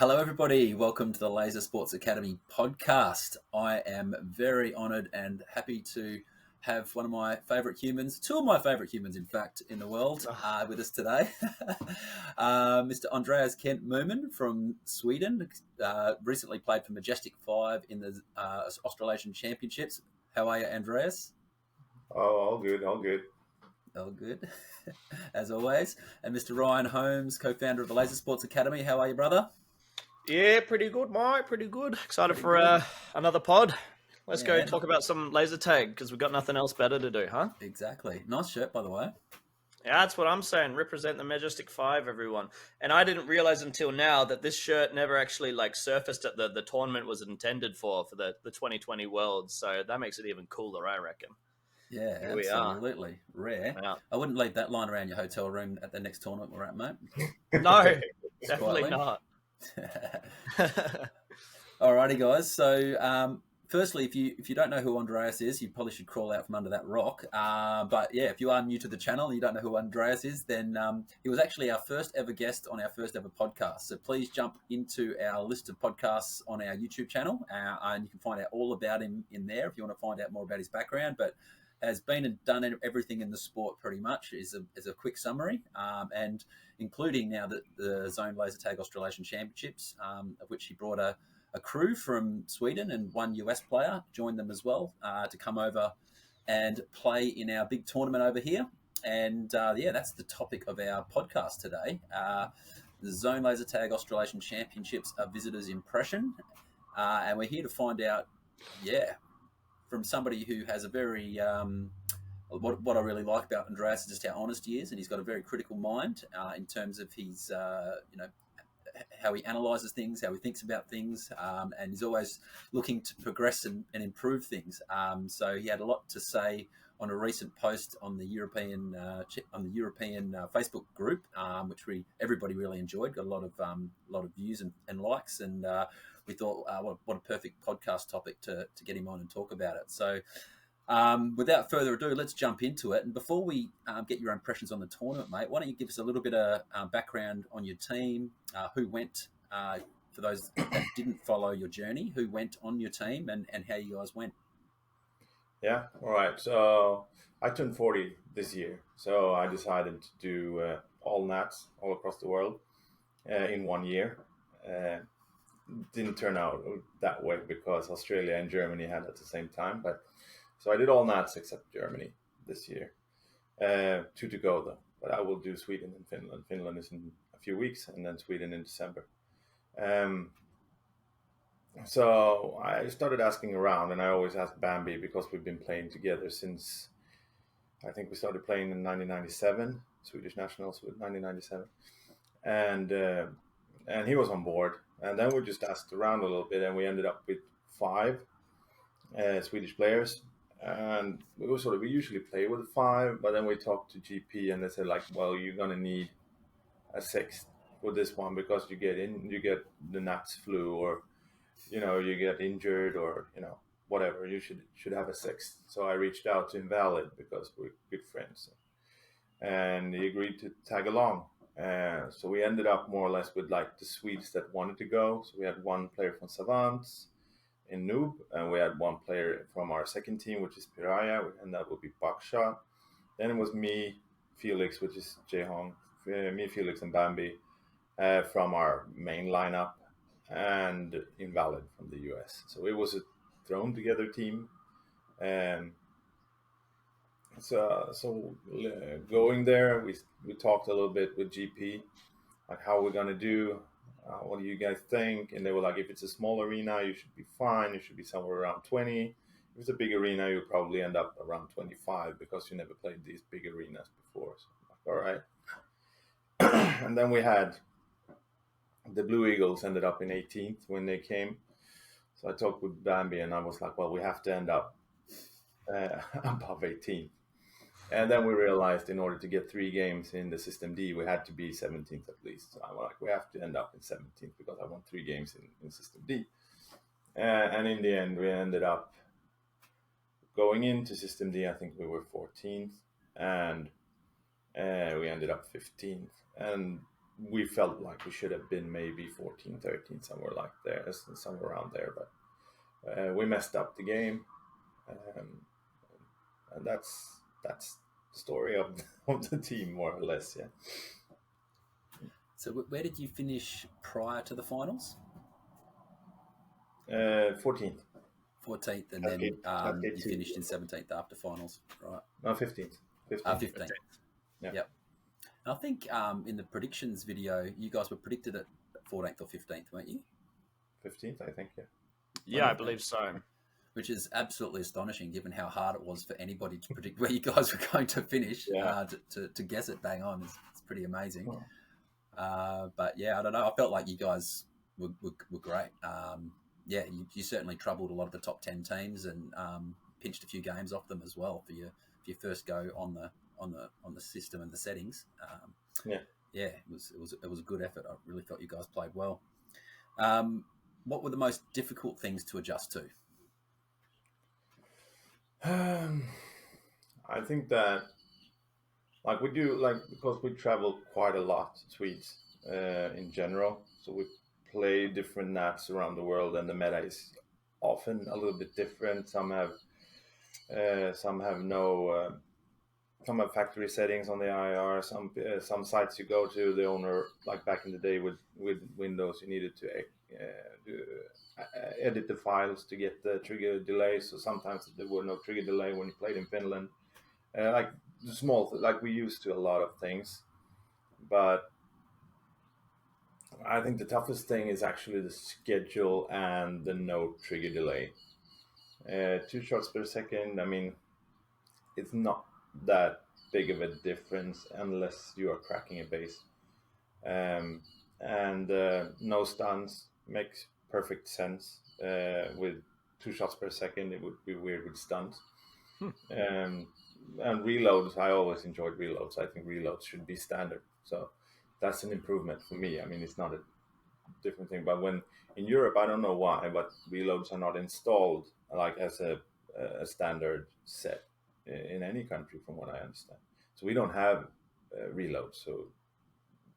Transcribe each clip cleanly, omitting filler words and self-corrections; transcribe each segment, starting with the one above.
Hello, everybody. Welcome to the Laser Sports Academy podcast. I am very honoured and happy to have one of my favourite humans, two of my favourite humans, in fact, in the world, with us today. Mr. Andreas Kent Mumin from Sweden, recently played for Majestic 5 in the Australasian Championships. How are you, Andreas? Oh, all good, all good. All good, as always. And Mr. Ryan Holmes, co-founder of the Laser Sports Academy. How are you, brother? Yeah, pretty good, Mike. Pretty good. Excited for another pod. Let's go Yeah. talk about some laser tag because we've got nothing else better to do, huh? Exactly. Nice shirt, by the way. Yeah, that's what I'm saying. Represent the Majestic 5, everyone. And I didn't realize until now that this shirt never actually surfaced at the tournament was intended for the 2020 Worlds. So that makes it even cooler, I reckon. Yeah, Here we absolutely. Rare. Yeah. I wouldn't leave that lying around your hotel room at the next tournament we're at, mate. No, definitely not. Alrighty, guys. So, firstly, if you don't know who Andreas is, you probably should crawl out from under that rock. But yeah, if you are new to the channel and you don't know who Andreas is, then he was actually our first ever guest on our first ever podcast. So please jump into our list of podcasts on our YouTube channel, and you can find out all about him in there if you want to find out more about his background. But has been and done everything in the sport pretty much is a quick summary, and including now the Zone Laser Tag Australasian Championships, of which he brought a crew from Sweden and one US player joined them as well to come over and play in our big tournament over here. And yeah, that's the topic of our podcast today. The Zone Laser Tag Australasian Championships, a visitor's impression. And we're here to find out, from somebody who has a very what I really like about Andreas is just how honest he is, and he's got a very critical mind in terms of his how he analyses things, how he thinks about things, and he's always looking to progress and improve things. So he had a lot to say on a recent post on the European Facebook group, which everybody really enjoyed. Got a lot of views and likes, and we thought, what a perfect podcast topic to get him on and talk about it. So without further ado, let's jump into it. And before we get your impressions on the tournament, mate, why don't you give us a little bit of background on your team, who went, for those that didn't follow your journey, who went on your team and how you guys went. Yeah, all right. So I turned 40 this year. So I decided to do all nats all across the world in 1 year. Didn't turn out that way because Australia and Germany had at the same time. But so I did all nats except Germany this year. Two to go though. But I will do Sweden and Finland. Finland is in a few weeks, and then Sweden in December. So I started asking around, and I always ask Bambi because we've been playing together since I think we started playing in 1997, Swedish Nationals with 1997, and he was on board. And then we just asked around a little bit, and we ended up with 5 Swedish players. And we usually play with 5, but then we talked to GP, and they said well, you're gonna need a 6th for this one because you get the nuts flu, or you get injured, or whatever. You should have a 6th. So I reached out to Invalid because we're good friends, and he agreed to tag along. So we ended up more or less with the Swedes that wanted to go. So we had one player from Savants in Noob, and we had one player from our second team, which is Piraya, and that would be Buckshot. Then it was me, Felix, which is Jaehong, me, Felix, and Bambi from our main lineup, and Invalid from the US. So it was a thrown together team. So going there, we talked a little bit with GP, how we're gonna do. What do you guys think? And they were like, if it's a small arena, you should be fine. You should be somewhere around 20. If it's a big arena, you'll probably end up around 25 because you never played these big arenas before. So I'm like, all right. And then we had the Blue Eagles ended up in 18th when they came. So I talked with Bambi, and I was like, well, we have to end up above 18th. And then we realized in order to get 3 games in the System D, we had to be 17th at least. So I'm like, we have to end up in 17th because I want 3 games in System D. And in the end, we ended up going into System D. I think we were 14th, and we ended up 15th. And we felt like we should have been maybe 14, 13, somewhere like there, somewhere around there. But we messed up the game, and that's the story of of the team, more or less. Yeah. So where did you finish prior to the finals? 14th. 14th, and Cascade then you 2. finished in 17th after finals, right? No, 15th. 15th. Yeah. Yep. I think in the predictions video, you guys were predicted at 14th or 15th, weren't you? 15th, I think. Yeah. Yeah, I believe so. Which is absolutely astonishing, given how hard it was for anybody to predict where you guys were going to finish. Yeah. To guess it bang on is pretty amazing. But yeah, I don't know. I felt like you guys were great. Yeah, you certainly troubled a lot of the top 10 teams and pinched a few games off them as well for your first go on the system and the settings. Yeah, it was a good effort. I really thought you guys played well. What were the most difficult things to adjust to? I think that because we travel quite a lot, Swedes, in general, so we play different maps around the world, and the meta is often a little bit different. Some have no some have factory settings on the IR. Some sites you go to, the owner, like back in the day with Windows, you needed to edit the files to get the trigger delay. So sometimes there were no trigger delay when you played in Finland. Like the small, like we used to a lot of things, but I think the toughest thing is actually the schedule and the no trigger delay. 2 shots per second. I mean, it's not that big of a difference unless you are cracking a base. And no stuns makes perfect sense. With 2 shots per second, it would be weird with stuns. And reloads, I always enjoyed reloads. I think reloads should be standard. So that's an improvement for me. I mean, it's not a different thing. But when in Europe, I don't know why, but reloads are not installed like as a standard set in any country, from what I understand. So we don't have reloads. So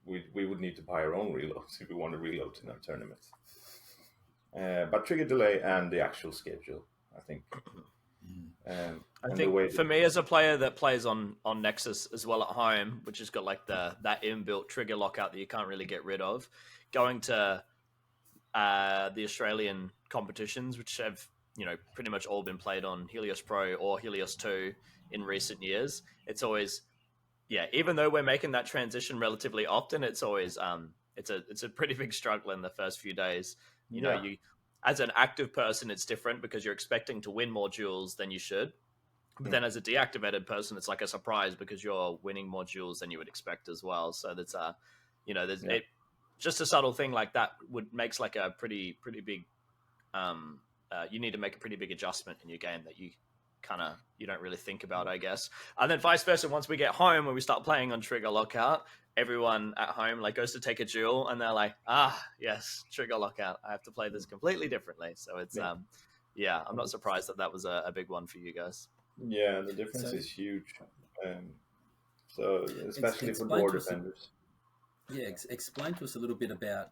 we would need to buy our own reloads if we want to reload in our tournaments. But trigger delay and the actual schedule, I think. I think for me as a player that plays on Nexus as well at home, which has got like that inbuilt trigger lockout that you can't really get rid of, going to the Australian competitions, which have pretty much all been played on Helios Pro or Helios 2 in recent years, it's always even though we're making that transition relatively often, it's always it's a pretty big struggle in the first few days. You as an active person, it's different because you're expecting to win more duels than you should. But then as a deactivated person, it's like a surprise because you're winning more duels than you would expect as well. So that's just a subtle thing like that makes like a pretty big you need to make a pretty big adjustment in your game that you don't really think about, I guess. And then vice versa, once we get home and we start playing on trigger lockout, everyone at home like goes to take a duel and they're like, yes, trigger lockout, I have to play this completely differently. So it's I'm not surprised that was a big one for you guys. Yeah, the difference is huge. So especially for door defenders. Explain to us a little bit about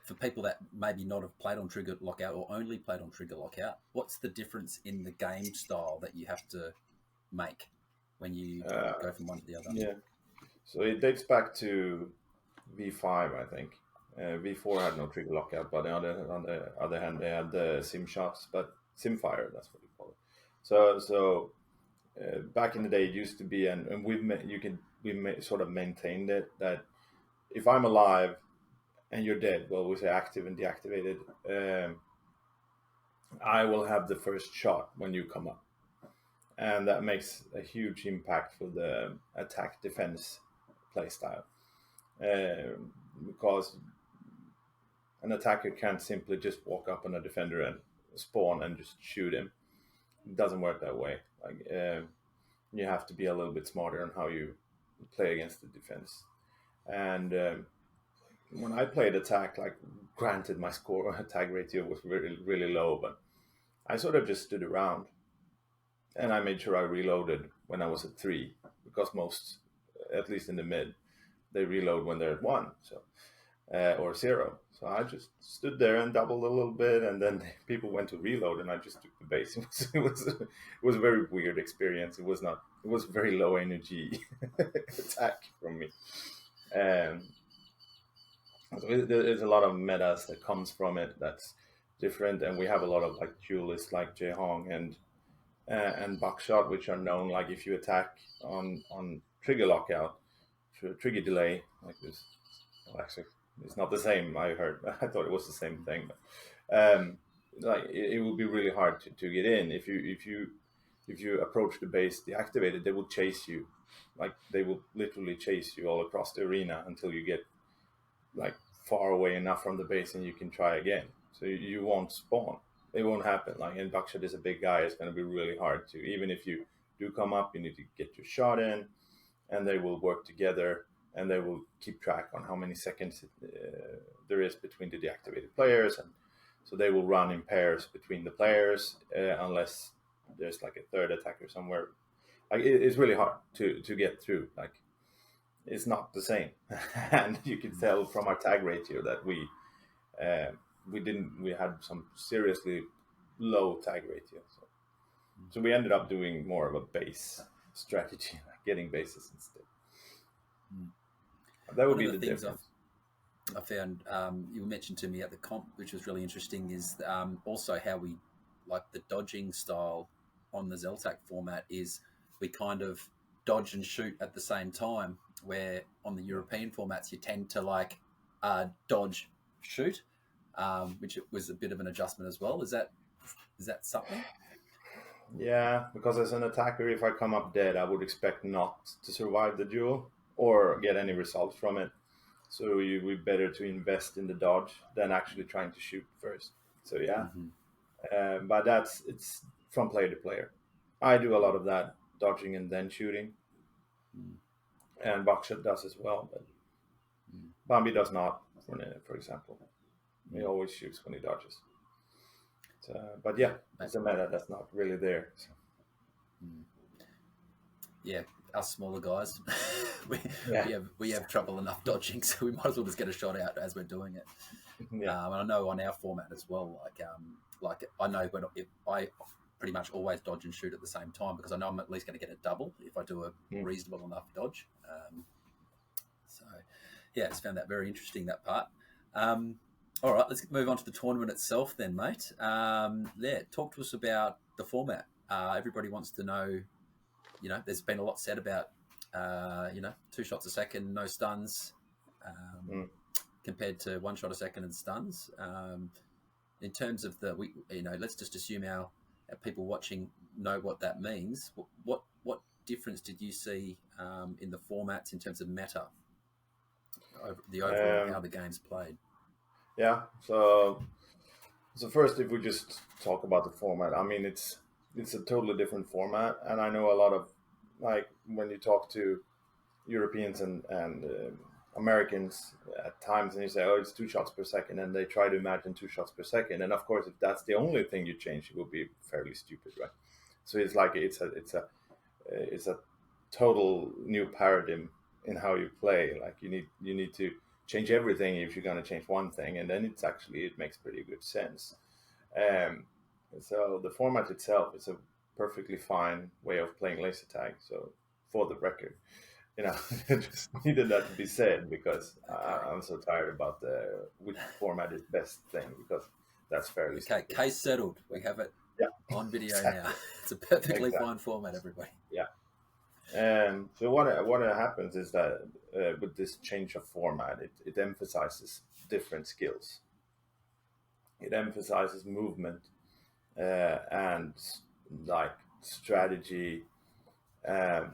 for people that maybe not have played on trigger lockout or only played on trigger lockout, what's the difference in the game style that you have to make when you go from one to the other? Yeah, so it dates back to V5, I think. V4 had no trigger lockout, but on the other hand, they had the sim shots, but Simfire, that's what you call it. So back in the day, it used to be, and we sort of maintained it, that if I'm alive and you're dead, well, we say active and deactivated, I will have the first shot when you come up. And that makes a huge impact for the attack defense playstyle. Because an attacker can't simply just walk up on a defender and spawn and just shoot him. It doesn't work that way. You have to be a little bit smarter on how you play against the defense. And when I played attack, granted my score attack ratio was really, really low, but I sort of just stood around and I made sure I reloaded when I was at 3, because most, at least in the mid, they reload when they're at 1, so or 0. So I just stood there and doubled a little bit, and then people went to reload, and I just took the base. It was a very weird experience. It was very low energy attack from me. So there's a lot of metas that comes from it that's different, and we have a lot of like duelists like Jehong and Buckshot, which are known like if you attack on trigger lockout, trigger delay like this. Well, actually, it's not the same. I heard. I thought it was the same thing, but like it would be really hard to get in if you approach the base deactivated. They will chase you, like they will literally chase you all across the arena until you get like far away enough from the base and you can try again. So you won't spawn. It won't happen. Like, and Buckshot is a big guy. It's going to be really hard to, even if you do come up, you need to get your shot in, and they will work together, and they will keep track on how many seconds there is between the deactivated players, and so they will run in pairs between the players unless there's like a third attacker somewhere. Like it's really hard to get through. Like it's not the same, and you can tell from our tag ratio that we had some seriously low tag ratio. So we ended up doing more of a base strategy, like getting bases instead. That would be the difference. I found you mentioned to me at the comp, which was really interesting, is also how we like the dodging style on the ZLTAC format is we kind of dodge and shoot at the same time, where on the European formats you tend to like dodge shoot, which was a bit of an adjustment as well. Is that something? Yeah, because as an attacker, if I come up dead, I would expect not to survive the duel or get any results from it. So we better to invest in the dodge than actually trying to shoot first. So yeah, but it's from player to player. I do a lot of that, dodging and then shooting, and Buckshot does as well, but Bambi does not, for example. He always shoots when he dodges. So, but yeah, it's a meta that's not really there. So. Yeah, us smaller guys, we have trouble enough dodging, so we might as well just get a shot out as we're doing it. And I know on our format as well, like I know if I pretty much always dodge and shoot at the same time because I know I'm at least going to get a double if I do a reasonable enough dodge. So yeah, I just found that very interesting, that part. All right, let's move on to the tournament itself then, mate. Talk to us about the format. Everybody wants to know, there's been a lot said about, 2 shots a second, no stuns, compared to 1 shot a second and stuns. In terms of let's just assume our people watching know what that means. What difference did you see in the formats in terms of meta, the overall how the game's played? Yeah, so first, if we just talk about the format, I mean, it's a totally different format, and I know a lot of, like, when you talk to Europeans and Americans at times, and you say, oh, it's 2 shots per second, and they try to imagine 2 shots per second, and of course, if that's the only thing you change, it will be fairly stupid, right? So it's like it's a total new paradigm in how you play. Like you need to change everything if you're going to change one thing, and then it makes pretty good sense. So the format itself is a perfectly fine way of playing laser tag. So for the record, just needed that to be said because I'm so tired about which format is best thing, because that's fairly okay. Case settled. We have it on video exactly. now. It's a perfectly fine format, everybody. Yeah. So what happens is that with this change of format, it emphasizes different skills. It emphasizes movement and like strategy,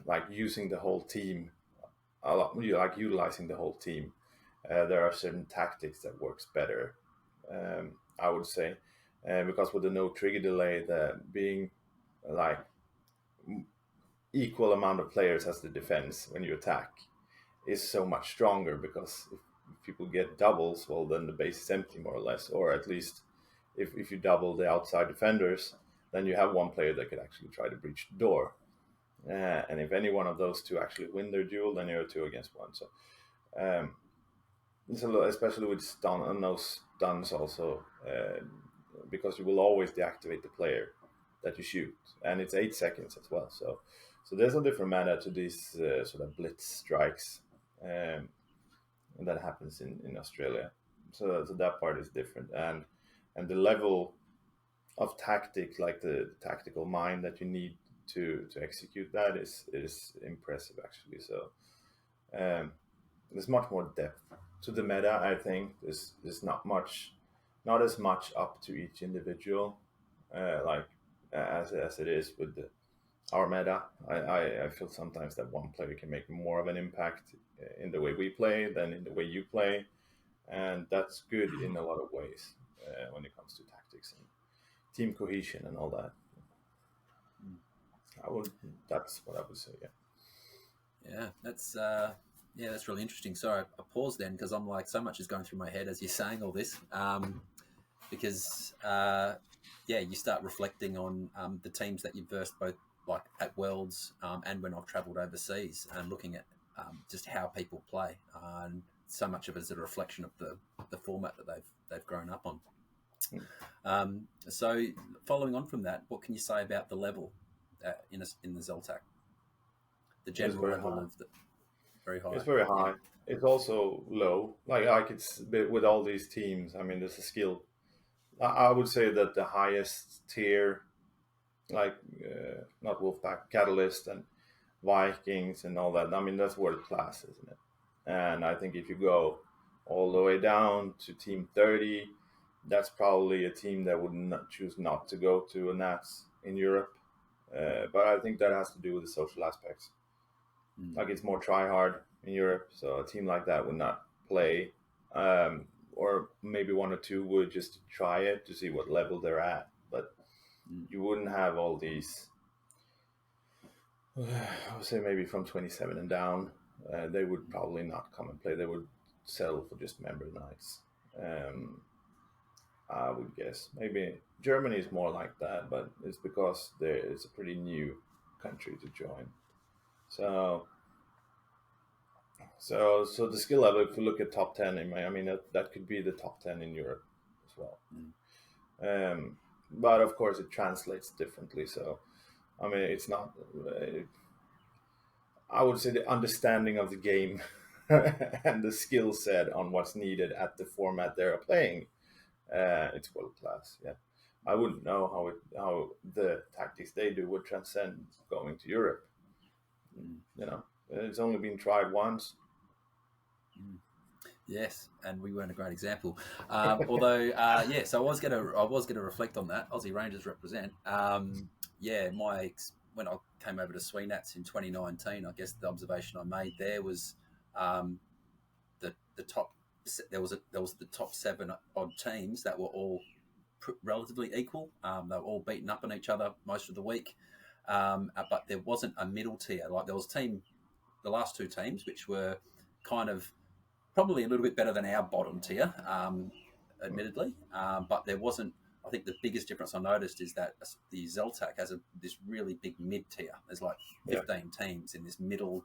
like using the whole team a lot. You like utilizing the whole team. There are certain tactics that works better, I would say, because with the no trigger delay, the being like equal amount of players as the defense when you attack is so much stronger, because if people get doubles, well, then the base is empty more or less, or at least if you double the outside defenders, then you have one player that could actually try to breach the door, and if any one of those two actually win their duel, then you're 2 against 1. So It's a lot, especially with stun and no stuns also, because you will always deactivate the player that you shoot, and it's 8 seconds as well. So there's a different meta to these sort of blitz strikes, and that happens in Australia. So that part is different, and the level of tactic, like the tactical mind that you need to execute that is impressive actually. So there's much more depth to the meta. I think there's not as much up to each individual, like as it is with our meta. I feel sometimes that one player can make more of an impact in the way we play than in the way you play, and that's good in a lot of ways when it comes to tactics and team cohesion and all that. That's what I would say. Yeah, that's really interesting. Sorry, I paused then because I'm like, so much is going through my head as you're saying all this. Because you start reflecting on the teams that you've versed both like at Worlds and when I've travelled overseas, and looking at just how people play. And so much of it is a reflection of the format that they've grown up on. So following on from that, what can you say about the level in the ZLTAC? The general level of the very high. It's very high. It's also low. Like it's with all these teams. I mean, there's a skill. I would say that the highest tier, like not Wolfpack, Catalyst, and Vikings, and all that. I mean, that's world class, isn't it? And I think if you go all the way down to Team 30, that's probably a team that would not choose not to go to a Nats in Europe. But I think that has to do with the social aspects. Like it's more try hard in Europe, so a team like that would not play, or maybe one or two would just try it to see what level they're at. But you wouldn't have all these. I would say maybe from 27 and down, they would probably not come and play. They would settle for just member nights. I would guess maybe Germany is more like that, but it's because it's a pretty new country to join. So the skill level, if you look at top 10, I mean that could be the top 10 in Europe as well. But of course it translates differently. So I mean it's not. I would say the understanding of the game and the skill set on what's needed at the format they're playing, it's world class. Yeah, I wouldn't know how the tactics they do would transcend going to Europe. You know, it's only been tried once. Yes, and we weren't a great example. Although, so I was gonna reflect on that. Aussie Rangers represent. When I came over to Sweenats in 2019, I guess the observation I made there was the top. There was the top 7 odd teams that were all relatively equal. They were all beaten up on each other most of the week, but there wasn't a middle tier. Like there was the last 2 teams, which were kind of probably a little bit better than our bottom tier, admittedly, but there wasn't. I think the biggest difference I noticed is that the ZLTAC has this really big mid tier. There's like 15 teams in this middle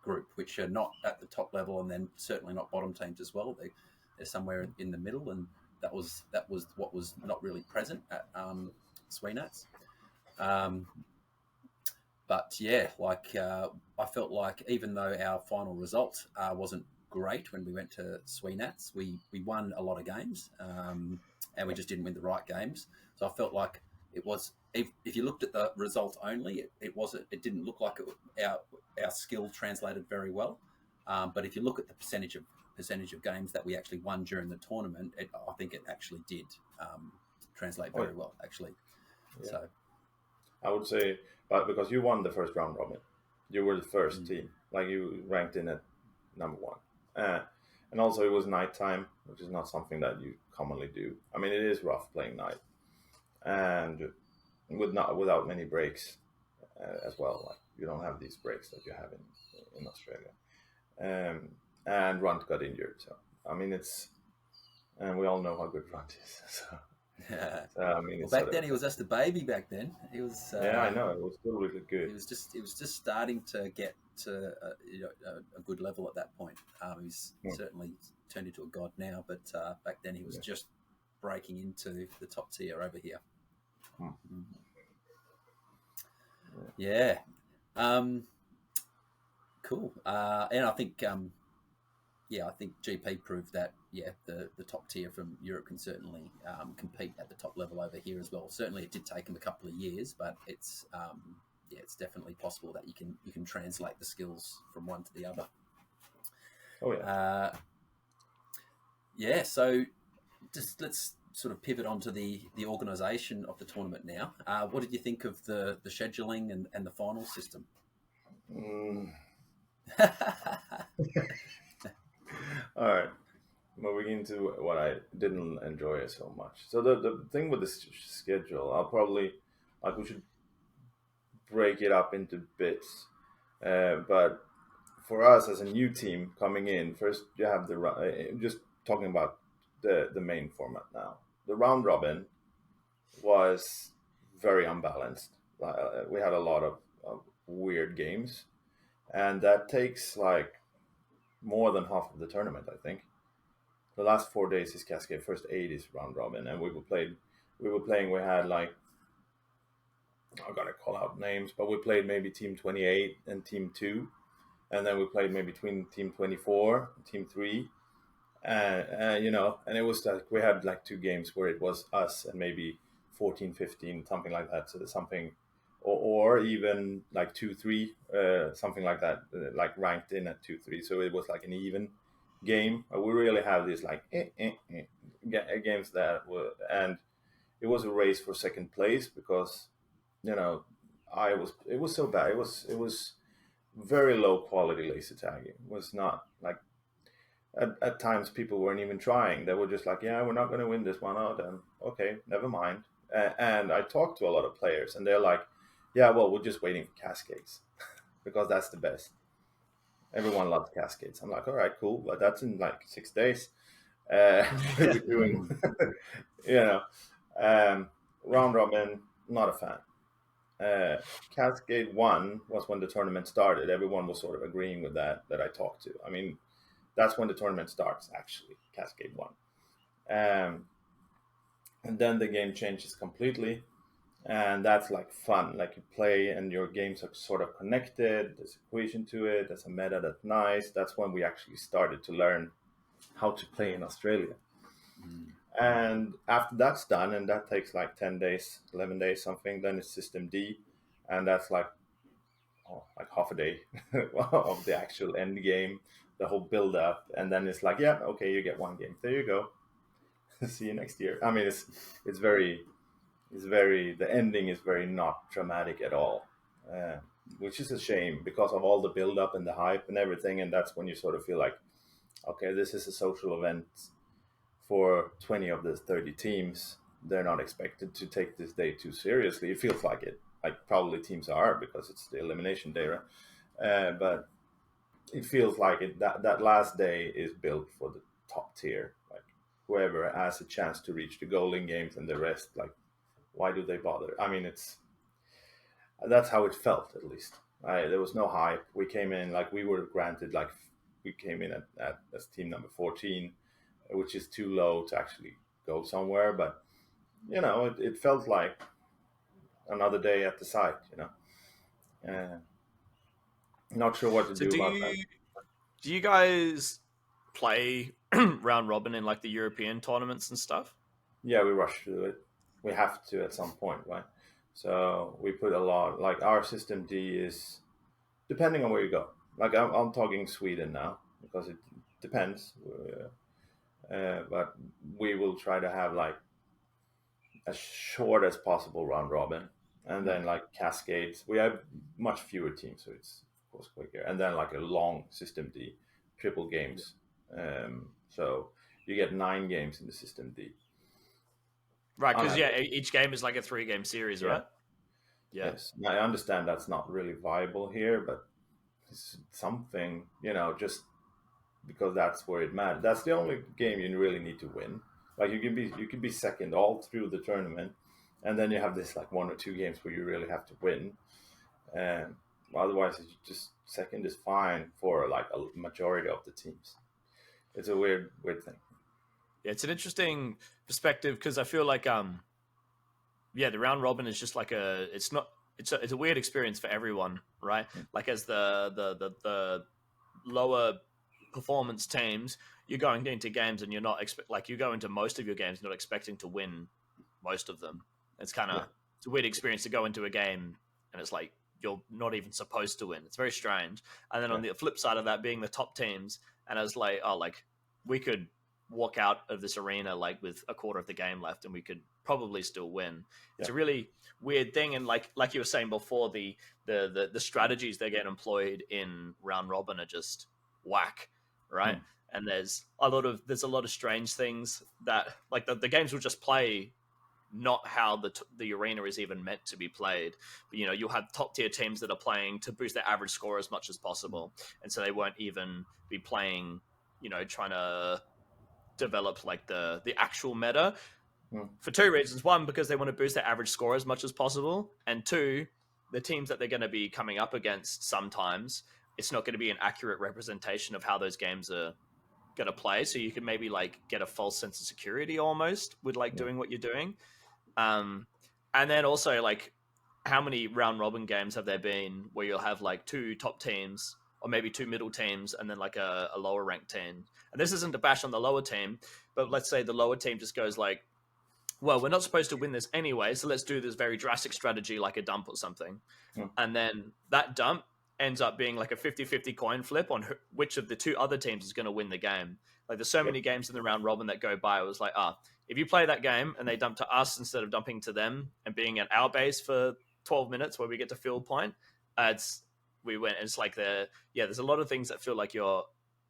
group, which are not at the top level, and then certainly not bottom teams as well. They're somewhere in the middle, and that was what was not really present at Sweenats. But yeah, I felt like even though our final result wasn't great when we went to Sweenats, we won a lot of games, and we just didn't win the right games. So I felt like it was. If you looked at the result only, it didn't look like our skill translated very well. But if you look at the percentage of games that we actually won during the tournament, I think it actually did translate very well, actually. Yeah. So I would say, but because you won the first round, Robin, you were the first team. Like you ranked in at number 1, and also it was nighttime, which is not something that you commonly do. I mean, it is rough playing night, and without many breaks as well. Like you don't have these breaks that you have in Australia. And Runt got injured, so I mean and we all know how good Runt is. So. So, I mean, back then he was just a baby. Back then he was. I know it was still really good. He was just starting to get to a good level at that point. He's certainly turned into a god now, but back then he was just breaking into the top tier over here. Yeah. Cool. And I think, I think GP proved that, the top tier from Europe can certainly compete at the top level over here as well. Certainly it did take him a couple of years, but it's it's definitely possible that you can translate the skills from one to the other. So just let's sort of pivot onto the organisation of the tournament now. What did you think of the scheduling and the final system? All right. Moving into what I didn't enjoy so much. So the thing with the schedule, we should break it up into bits. But for us as a new team coming in, first you have just talking about the main format now. The round robin was very unbalanced. We had a lot of weird games, and that takes like more than half of the tournament, I think. The last 4 days is Cascade. First 8 is round robin, and we had like, I'm gonna call out names, but we played maybe Team 28 and Team 2, and then we played maybe between Team 24 and Team 3, and it was like we had like 2 games where it was us and maybe 14, 15, something like that. So something, or even like 2-3, something like that, like ranked in at 2-3. So it was like an even game. We really have this like games that were, and it was a race for second place because it was so bad. It was very low quality laser tagging. It was not like at times people weren't even trying. They were just like, we're not going to win this one. Oh, then okay, never mind. And I talked to a lot of players, and they're like, we're just waiting for Cascades because that's the best. Everyone loves Cascades. I'm like, all right, cool, but that's in like 6 days. We're doing, round robin, not a fan. Cascade 1 was when the tournament started. Everyone was sort of agreeing with that I talked to. I mean, that's when the tournament starts, actually, Cascade 1. And then the game changes completely. And that's like fun. Like you play and your games are sort of connected. There's equation to it. There's a meta that's nice. That's when we actually started to learn how to play in Australia. And after that's done, and that takes like 10 days, 11 days, something, then it's System D. And that's like half a day of the actual end game, the whole build up. And then it's like, okay, you get 1 game. There you go. See you next year. I mean, it's very, the ending is very not dramatic at all, which is a shame because of all the build up and the hype and everything. And that's when you sort of feel like, okay, this is a social event for 20 of the 30 teams. They're not expected to take this day too seriously. It feels like it, like probably teams are because it's the elimination day, right? But it feels like that last day is built for the top tier, like whoever has a chance to reach the goal in games, and the rest, like, why do they bother? I mean, that's how it felt, at least. There was no hype. We came in like we were granted, like we came in at as team number 14, which is too low to actually go somewhere. But it felt like another day at the site. Not sure what to do about that. Do you guys play round robin in like the European tournaments and stuff? Yeah, we rush through it. We have to at some point, right? So we put a lot, like our System D is, depending on where you go. Like I'm talking Sweden now, because it depends. But we will try to have like as short as possible round robin. And then like Cascades, we have much fewer teams, so it's of course quicker. And then like a long System D, triple games. So you get 9 games in the System D. Right, because each game is like a 3-game series, right? Yeah. Yes, I understand that's not really viable here, but it's something, just because that's where it matters. That's the only game you really need to win. Like you can be second all through the tournament, and then you have this like 1 or 2 games where you really have to win. Otherwise, it's just second is fine for like a majority of the teams. It's a weird thing. Yeah, it's an interesting perspective because I feel like the round robin is just like it's a weird experience for everyone, right? Like as the lower performance teams, you're going into games and you're not you go into most of your games not expecting to win most of them. It's kind of it's a weird experience to go into a game and it's like you're not even supposed to win. It's very strange. And then on the flip side of that, being the top teams, and I was like, oh, like we could walk out of this arena like with a quarter of the game left and we could probably still win. It's a really weird thing, and like you were saying before, the strategies that get employed in round robin are just whack, right? And there's a lot of strange things that like the games will just play not how the arena is even meant to be played. But, you know, you'll have top tier teams that are playing to boost their average score as much as possible, and so they won't even be playing, you know, trying to develop like the actual meta for two reasons. One, because they want to boost their average score as much as possible, and two, the teams that they're going to be coming up against sometimes it's not going to be an accurate representation of how those games are going to play, so you can maybe like get a false sense of security almost with like doing what you're doing. And then also like how many round robin games have there been where you'll have like two top teams or maybe two middle teams and then like a lower ranked team? And this isn't to bash on the lower team, but let's say the lower team just goes like, well, we're not supposed to win this anyway, so let's do this very drastic strategy like a dump or something. And then that dump ends up being like a 50-50 coin flip on which of the two other teams is going to win the game. Like there's so many games in the round robin that go by. It was like, if you play that game and they dump to us instead of dumping to them and being at our base for 12 minutes where we get to field point, we went. It's like there's a lot of things that feel like you're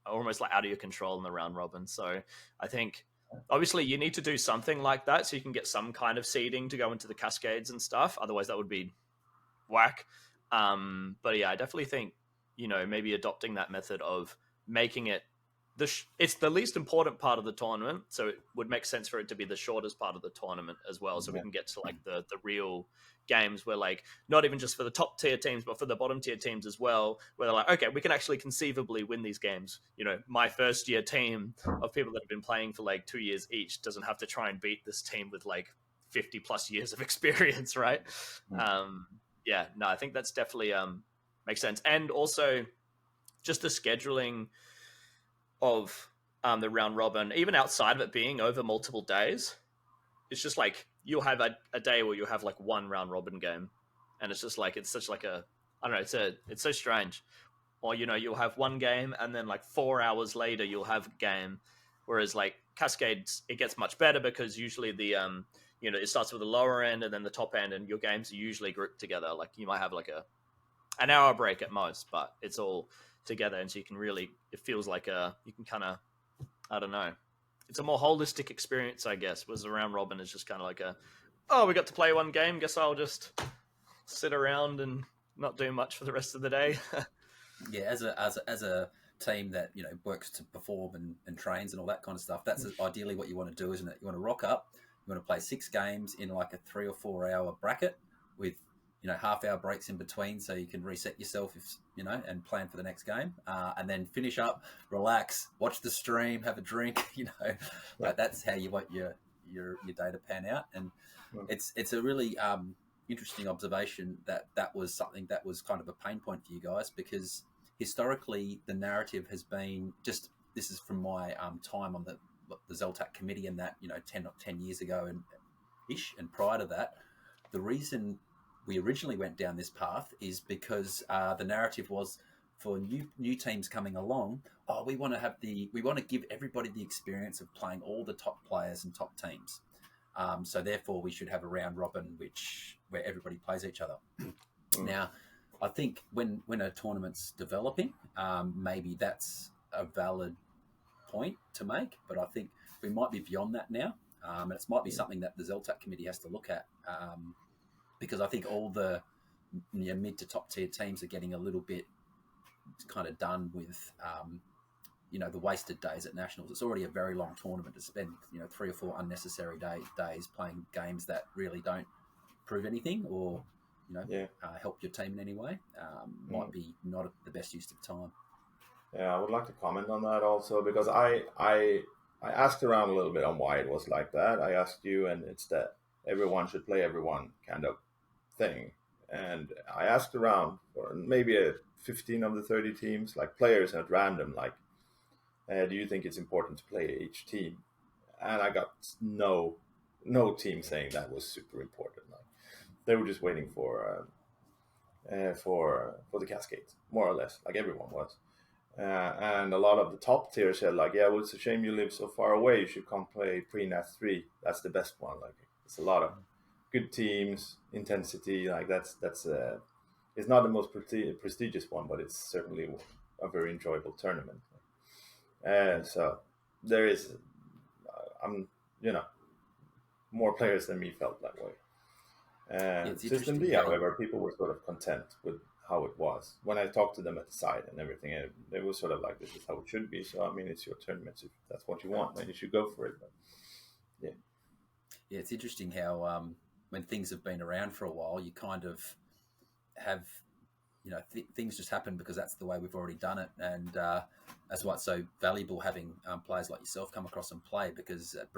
almost like out of your control in the round robin. So I think obviously you need to do something like that so you can get some kind of seeding to go into the cascades and stuff. Otherwise that would be whack. But yeah, I definitely think, you know, maybe adopting that method of making it it's the least important part of the tournament, so it would make sense for it to be the shortest part of the tournament as well, so we can get to like the real games where like not even just for the top tier teams but for the bottom tier teams as well, where they're like, okay, we can actually conceivably win these games. You know, my first year team of people that have been playing for like 2 years each doesn't have to try and beat this team with like 50 plus years of experience, right? I think that's definitely makes sense. And also just the scheduling of the round robin, even outside of it being over multiple days, it's just like you'll have a day where you have like one round robin game, and it's just like it's such like a I don't know, it's so strange. Or, you know, you'll have one game and then like 4 hours later you'll have a game, whereas like Cascades it gets much better because usually the you know, it starts with the lower end and then the top end, and your games are usually grouped together. Like you might have like an hour break at most, but it's all together, and so you can really, it feels like you can kind of, I don't know, it's a more holistic experience, I guess. Whereas the round robin is just kind of like we got to play one game, guess I'll just sit around and not do much for the rest of the day. Yeah, as a team that, you know, works to perform and trains and all that kind of stuff, that's ideally what you want to do, isn't it? You want to rock up, you want to play 6 games in like a 3 or 4 hour bracket with, you know, half-hour breaks in between, so you can reset yourself, if you know, and plan for the next game, and then finish up, relax, watch the stream, have a drink. You know, like that's how you want your day to pan out. And it's a really interesting observation that was something that was kind of a pain point for you guys, because historically the narrative has been just, this is from my time on the ZLTAC committee, and that, you know, 10 years ago and ish, and prior to that, the reason we originally went down this path is because the narrative was for new teams coming along. We want to give everybody the experience of playing all the top players and top teams. So therefore, we should have a round robin where everybody plays each other. Now, I think when a tournament's developing, maybe that's a valid point to make, but I think we might be beyond that now. And it might be something that the ZLTAC committee has to look at. Because I think all the mid to top tier teams are getting a little bit kind of done with, you know, the wasted days at nationals. It's already a very long tournament to spend, you know, 3 or 4 unnecessary days playing games that really don't prove anything, or, help your team in any way, might be not the best use of time. Yeah, I would like to comment on that also, because I asked around a little bit on why it was like that. I asked you, and it's that everyone should play everyone kind of thing. And I asked around for maybe 15 of the 30 teams, like players at random, like, do you think it's important to play each team? And I got no team saying that was super important. Like, they were just waiting for the Cascades, more or less, like everyone was. And a lot of the top tier said, like, yeah, well, it's a shame you live so far away. You should come play Pre-Nat 3. That's the best one. Like, it's a lot of good teams, intensity. Like, that's it's not the most prestigious one, but it's certainly a very enjoyable tournament. And so there is, more players than me felt that way. System D, however, people were sort of content with how it was. When I talked to them at the side and everything, they were sort of like, this is how it should be. So, I mean, it's your tournament. If that's what you want, then you should go for it. But, yeah. Yeah, it's interesting how when things have been around for a while, you kind of have, things just happen because that's the way we've already done it. And that's why it's so valuable having players like yourself come across and play, because it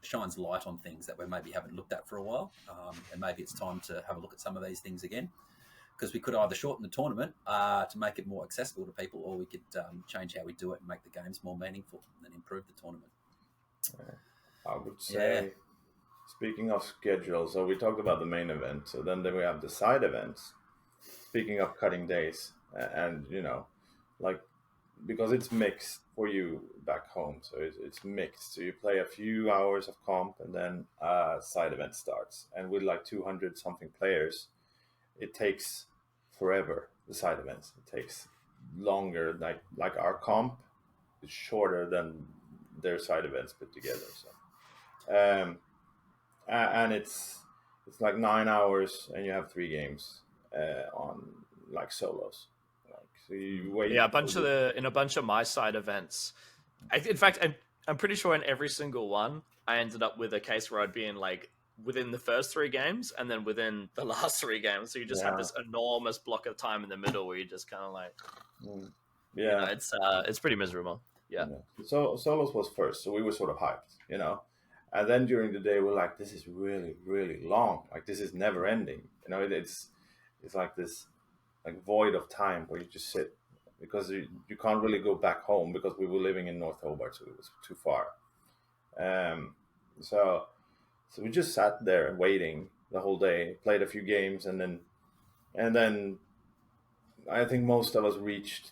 shines light on things that we maybe haven't looked at for a while. And maybe it's time to have a look at some of these things again, because we could either shorten the tournament to make it more accessible to people, or we could change how we do it and make the games more meaningful and improve the tournament. I would say, speaking of schedules, so we talked about the main event, so then we have the side events. Speaking of cutting days, and because it's mixed for you back home, so it's mixed. So you play a few hours of comp, and then side event starts. And with like 200 something players, it takes forever. The side events, it takes longer. Like our comp is shorter than their side events put together. So, and it's like 9 hours, and you have 3 games on like solos. Like, so you wait. Yeah, in a bunch of my side events. In fact, I'm pretty sure in every single one, I ended up with a case where I'd be in like within the first 3 games and then within the last 3 games. So you just have this enormous block of time in the middle where you just kind of like, it's pretty miserable. Yeah. So solos was first, so we were sort of hyped, and then during the day we're like, this is really, really long. Like, this is never ending. It's like this like void of time where you just sit, because you can't really go back home, because we were living in North Hobart, so it was too far. So we just sat there waiting the whole day, played a few games, and then I think most of us reached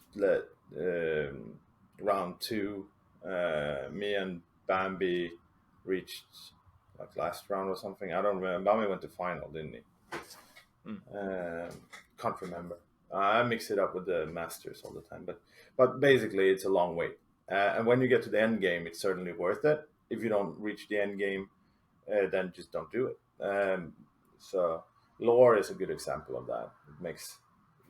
round 2. Me and Bambi reached like last round or something. I don't remember. Bambi went to final, didn't he? Can't remember. I mix it up with the Masters all the time, but basically it's a long wait. And when you get to the end game, it's certainly worth it. If you don't reach the end game, then just don't do it. So lore is a good example of that. It makes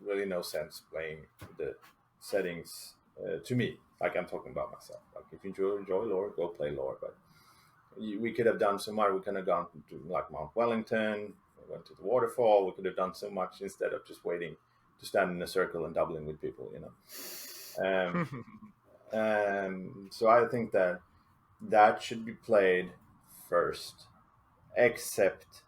really no sense playing the settings to me. Like, I'm talking about myself. Like, if you enjoy lore, go play lore. But we could have done so much. We could have gone to like Mount Wellington. We went to the waterfall. We could have done so much instead of just waiting to stand in a circle and doubling with people. So I think that should be played first, except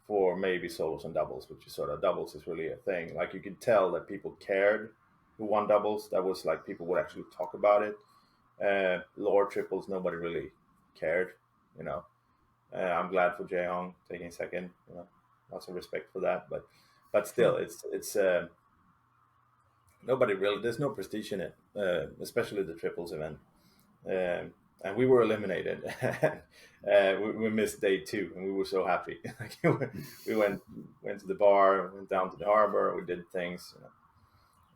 for maybe solos and doubles, which is sort of, doubles is really a thing. Like, you could tell that people cared who won doubles. That was like, people would actually talk about it. Lore triples, nobody really cared. I'm glad for Jae-Hong taking second. Lots of respect for that, but still, it's nobody really. There's no prestige in it, especially the triples event. And we were eliminated. We missed day 2, and we were so happy. We went to the bar, went down to the harbor, we did things.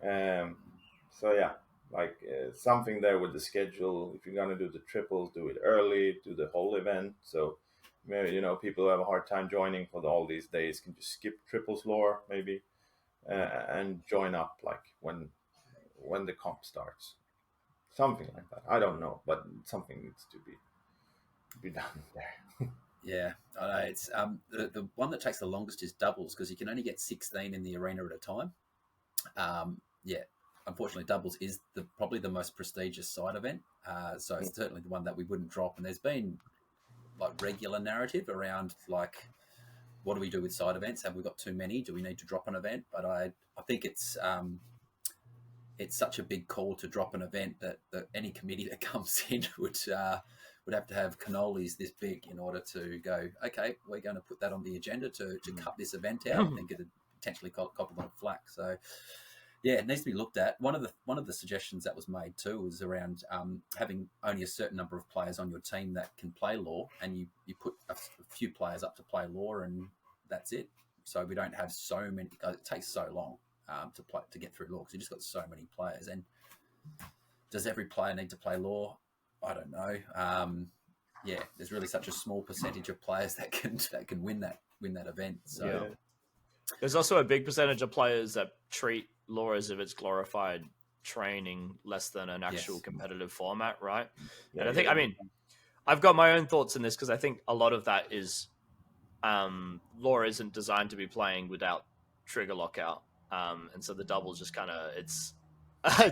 So yeah, like something there with the schedule. If you're gonna do the triples, do it early, do the whole event. So maybe, people who have a hard time joining for all these days can just skip triples lore maybe, and join up like when the comp starts. Something like that. I don't know, but something needs to be done there. Yeah, I know. It's the one that takes the longest is doubles because you can only get 16 in the arena at a time. Yeah, unfortunately, doubles is probably the most prestigious side event. So it's certainly the one that we wouldn't drop. And there's been like regular narrative around like, what do we do with side events? Have we got too many? Do we need to drop an event? But I think it's such a big call to drop an event that any committee that comes in would have to have cannolis this big in order to go, okay, we're going to put that on the agenda to cut this event out. I think it'd potentially cop a lot of flack. So yeah, it needs to be looked at. One of the suggestions that was made too was around having only a certain number of players on your team that can play law, and you put a few players up to play law, and that's it. So we don't have so many. It takes so long to get through law because you just got so many players. And does every player need to play law? I don't know. Yeah, there's really such a small percentage of players that can win that event. So. Yeah. There's also a big percentage of players that treat law as if it's glorified training less than an actual competitive format, right? Yeah, and I mean, I've got my own thoughts in this because I think a lot of that is law isn't designed to be playing without trigger lockout, and so the doubles just kind of it's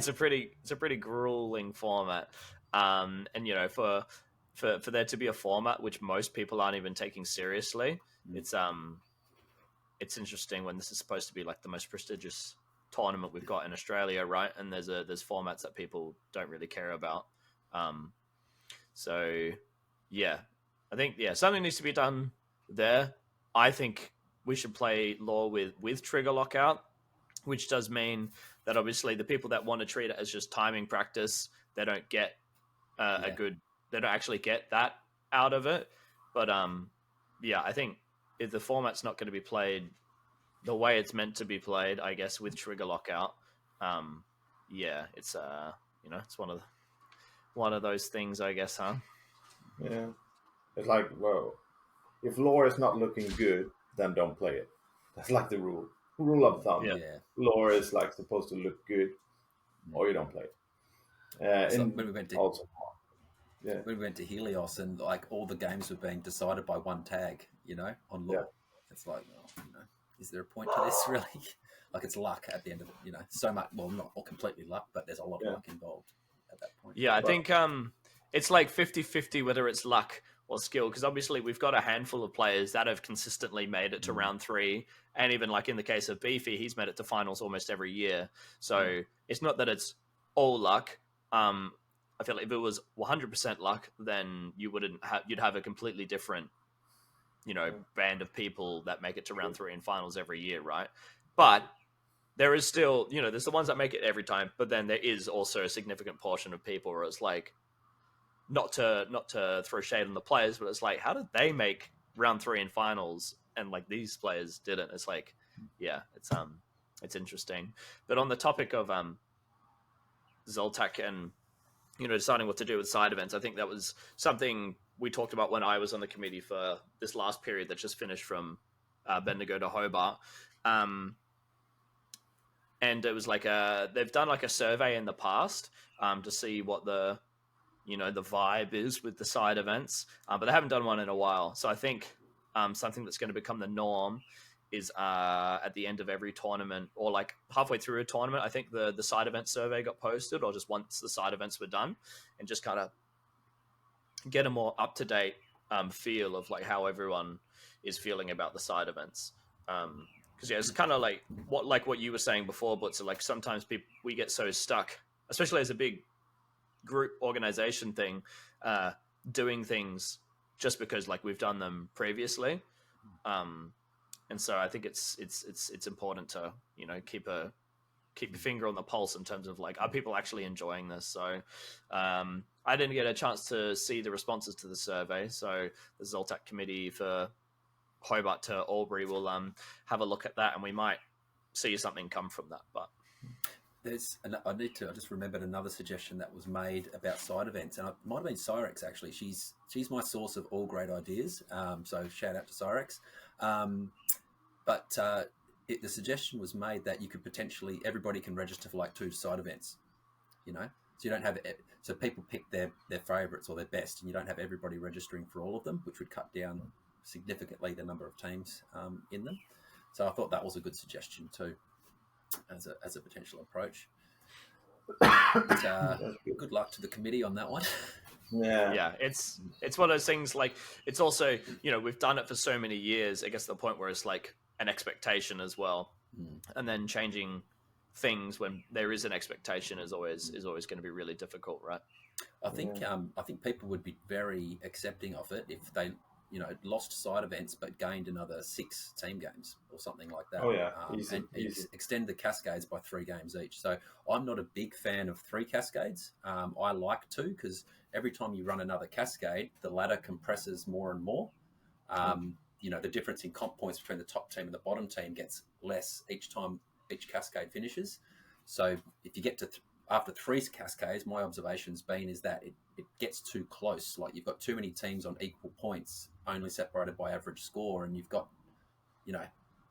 a pretty grueling format, and you know for there to be a format which most people aren't even taking seriously, it's interesting when this is supposed to be like the most prestigious tournament we've got in Australia, right? And there's formats that people don't really care about. So yeah, I think something needs to be done there. I think we should play law with trigger lockout, which does mean that obviously the people that want to treat it as just timing practice, they don't get they don't actually get that out of it. But I think if the format's not going to be played the way it's meant to be played, I guess with trigger lockout, it's it's one of those things, I guess, huh? Yeah, it's like, well, if lore is not looking good, then don't play it. That's like the rule of thumb. Yeah. Lore is like supposed to look good, or you don't play it. So when we went to also, when we went to Helios and like all the games were being decided by one tag, on law. It's like, is there a point to this really? Like it's luck at the end of it, so much. Well, not all completely luck, but there's a lot of luck involved at that point. Yeah, I think it's like 50-50 whether it's luck or skill, because obviously we've got a handful of players that have consistently made it to round 3, and even like in the case of Beefy, he's made it to finals almost every year. So it's not that it's all luck. I feel like if it was 100% luck, then you'd have a completely different, band of people that make it to round 3 in finals every year, right? But there is still, there's the ones that make it every time, but then there is also a significant portion of people where it's like, not to throw shade on the players, but it's like, how did they make round 3 in finals and like these players didn't? It's like, it's interesting. But on the topic of ZLTAC and deciding what to do with side events, I think that was something we talked about when I was on the committee for this last period that just finished from Bendigo to Hobart. And it was like they've done like a survey in the past to see what the vibe is with the side events, but they haven't done one in a while. So I think something that's going to become the norm is at the end of every tournament or like halfway through a tournament, I think the side event survey got posted, or just once the side events were done, and just kind of get a more up-to-date feel of like how everyone is feeling about the side events. Because it's kind of like what you were saying before, but so like sometimes we get so stuck, especially as a big group organization thing, doing things just because like we've done them previously, and so I think it's important to keep your finger on the pulse in terms of like, are people actually enjoying this? So I didn't get a chance to see the responses to the survey, so the ZLTAC committee for Hobart to Albury will have a look at that, and we might see something come from that. But I just remembered another suggestion that was made about side events, and it might have been Cyrex actually. She's my source of all great ideas. So shout out to Cyrex. But the suggestion was made that you could potentially, everybody can register for like 2 side events, So you don't have so people pick their favourites or their best, and you don't have everybody registering for all of them, which would cut down significantly the number of teams in them. So I thought that was a good suggestion too, as a potential approach. But, good luck to the committee on that one. Yeah, it's one of those things. Like, it's also, we've done it for so many years. I guess the point where it's like an expectation as well, and then changing things when there is an expectation is always going to be really difficult, right? I think people would be very accepting of it if they lost side events but gained another 6 team games or something like that. Oh yeah, easy. Extend the cascades by 3 games each. So I'm not a big fan of 3 cascades. I like 2 because every time you run another cascade, the ladder compresses more and more. The difference in comp points between the top team and the bottom team gets less each time each cascade finishes. So if you get to after 3 cascades, my observation's been is that it gets too close. Like, you've got too many teams on equal points, only separated by average score, and you've got,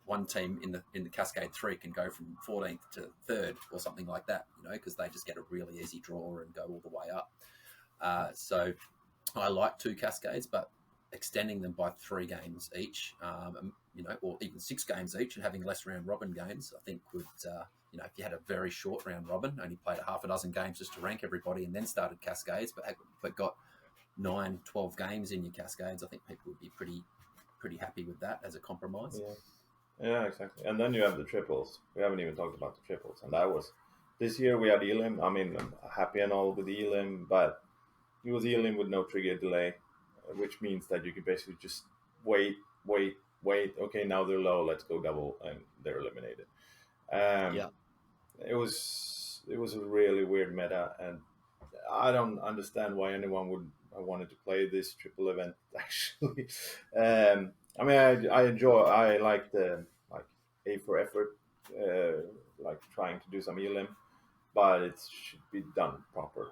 one team in the cascade 3 can go from 14th to 3rd or something like that, because they just get a really easy draw and go all the way up. So I like 2 cascades, but extending them by 3 games each, or even 6 games each, and having less round robin games, I think would, if you had a very short round robin, only played a half a dozen games just to rank everybody and then started cascades, but got 9, 12 games in your cascades, I think people would be pretty happy with that as a compromise. Yeah, exactly. And then you have the triples. We haven't even talked about the triples, and that was this year we had Elim. I mean, I'm happy and all with Elim, but it was Elim with no trigger delay, which means that you can basically just wait. Okay, now they're low. Let's go double, and they're eliminated. It was a really weird meta, and I don't understand why anyone would have wanted to play this triple event. Actually, I mean, I like the A for effort, like trying to do some elim, but it should be done proper.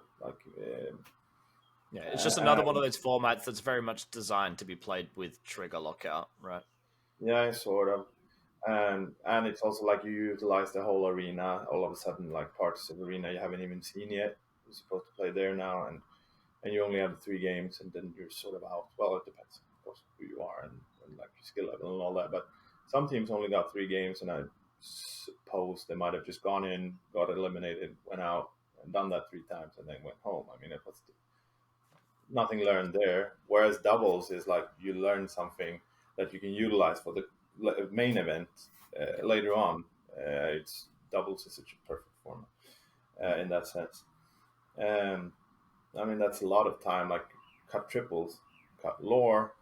It's just another one of those formats that's very much designed to be played with trigger lockout, right? Yeah, sort of. And it's also like you utilize the whole arena. All of a sudden, like parts of the arena you haven't even seen yet. You're supposed to play there now, and you only have 3 games, and then you're sort of out. Well, it depends, of course, who you are and like your skill level and all that. But some teams only got 3 games, and I suppose they might have just gone in, got eliminated, went out, and done that 3 times, and then went home. I mean, it was nothing learned there. Whereas doubles is like you learn something that you can utilize for the main event later on. It's doubles is such a perfect format in that sense. I mean, that's a lot of time. Like, cut triples, cut lore,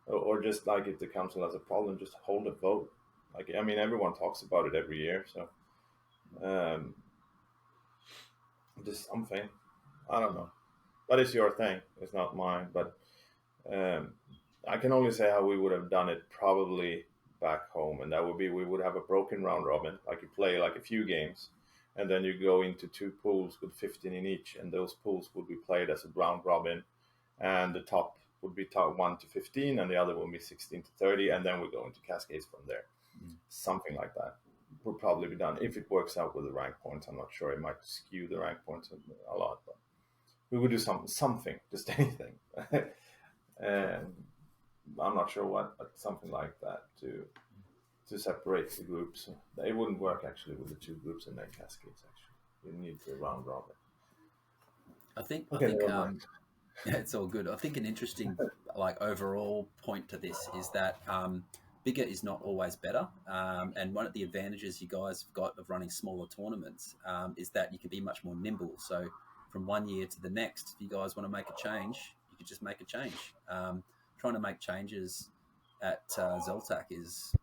or just like if the council has a problem, just hold a vote. Like, I mean, everyone talks about it every year, so just something. I don't know, but it's your thing. It's not mine. But I can only say how we would have done it probably back home, and that would be we would have a broken round robin, like you play like a few games, and then you go into 2 pools with 15 in each, and those pools would be played as a round robin, and the top would be top 1 to 15, and the other will be 16 to 30, and then we go into cascades from there. Something like that would probably be done if it works out with the rank points. I'm not sure; it might skew the rank points a lot, but we would do something, just anything. I'm not sure what, but something like that to separate the groups. It wouldn't work actually with the 2 groups and then cascades. Actually, you need the round robin. I think it's all good. I think an interesting overall point to this is that bigger is not always better. And one of the advantages you guys have got of running smaller tournaments is that you can be much more nimble. So from one year to the next, if you guys want to make a change, you can just make a change. Trying to make changes at ZLTAC is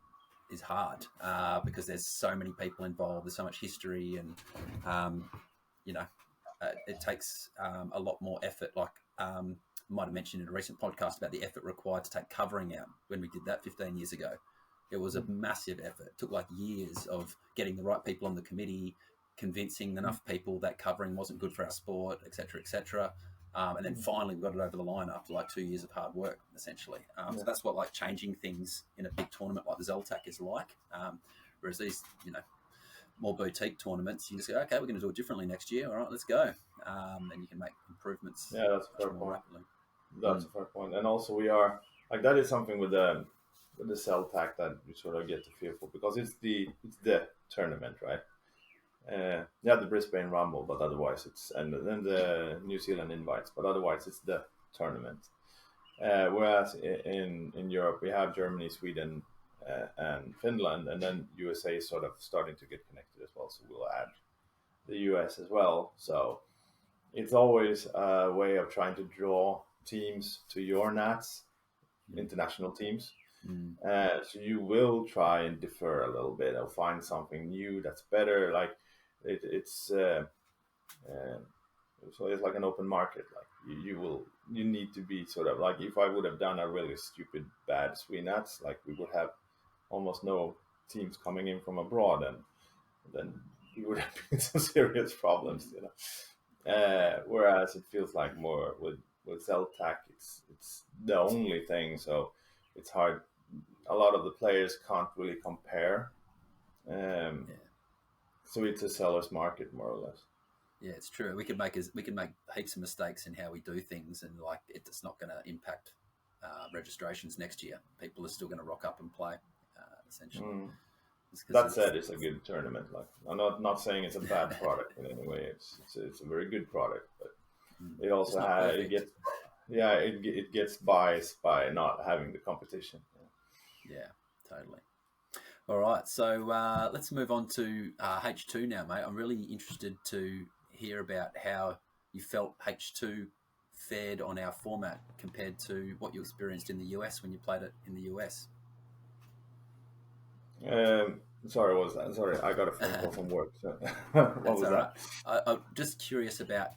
hard because there's so many people involved. There's so much history, and it takes a lot more effort. Like I might have mentioned in a recent podcast about the effort required to take covering out when we did that 15 years ago. It was a massive effort. It took like years of getting the right people on the committee, convincing enough people that covering wasn't good for our sport, etc., etc. And then finally we got it over the line after like 2 years of hard work, essentially. So that's what changing things in a big tournament like the ZLTAC is like. Whereas these, more boutique tournaments, you just go, okay, we're going to do it differently next year. All right, let's go. And you can make improvements Yeah, that's a much fair more point. rapidly. That's a fair point. And also we are like that is something with the ZLTAC that you sort of get to feel for because it's the tournament, right? Yeah, the Brisbane Rumble, but otherwise it's and then the New Zealand invites, but otherwise it's the tournament. Whereas in Europe we have Germany, Sweden, and Finland, and then USA is sort of starting to get connected as well. So we'll add the US as well. So it's always a way of trying to draw teams to your nats, international teams. So you will try and defer a little bit or find something new that's better. Like it's so it's like an open market. Like you need to be sort of like if I would have done a really stupid bad Sweenats, like we would have almost no teams coming in from abroad, and then we would have been some serious problems, you know. Whereas it feels like more with ZLTAC, it's the only thing, so it's hard. A lot of the players can't really compare, so it's a seller's market more or less. Yeah, it's true. We can make heaps of mistakes in how we do things, and like it's not going to impact registrations next year. People are still going to rock up and play, essentially. That said, it's a good tournament. Like I'm not saying it's a bad product in any way. It's a very good product, but it also it gets biased by not having the competition. Yeah, totally. All right, so let's move on to H2 now, mate. I'm really interested to hear about how you felt H2 fared on our format compared to what you experienced in the US when you played it in the US. Sorry, what was that? Sorry, I got a phone call from work. So what was that? I'm just curious about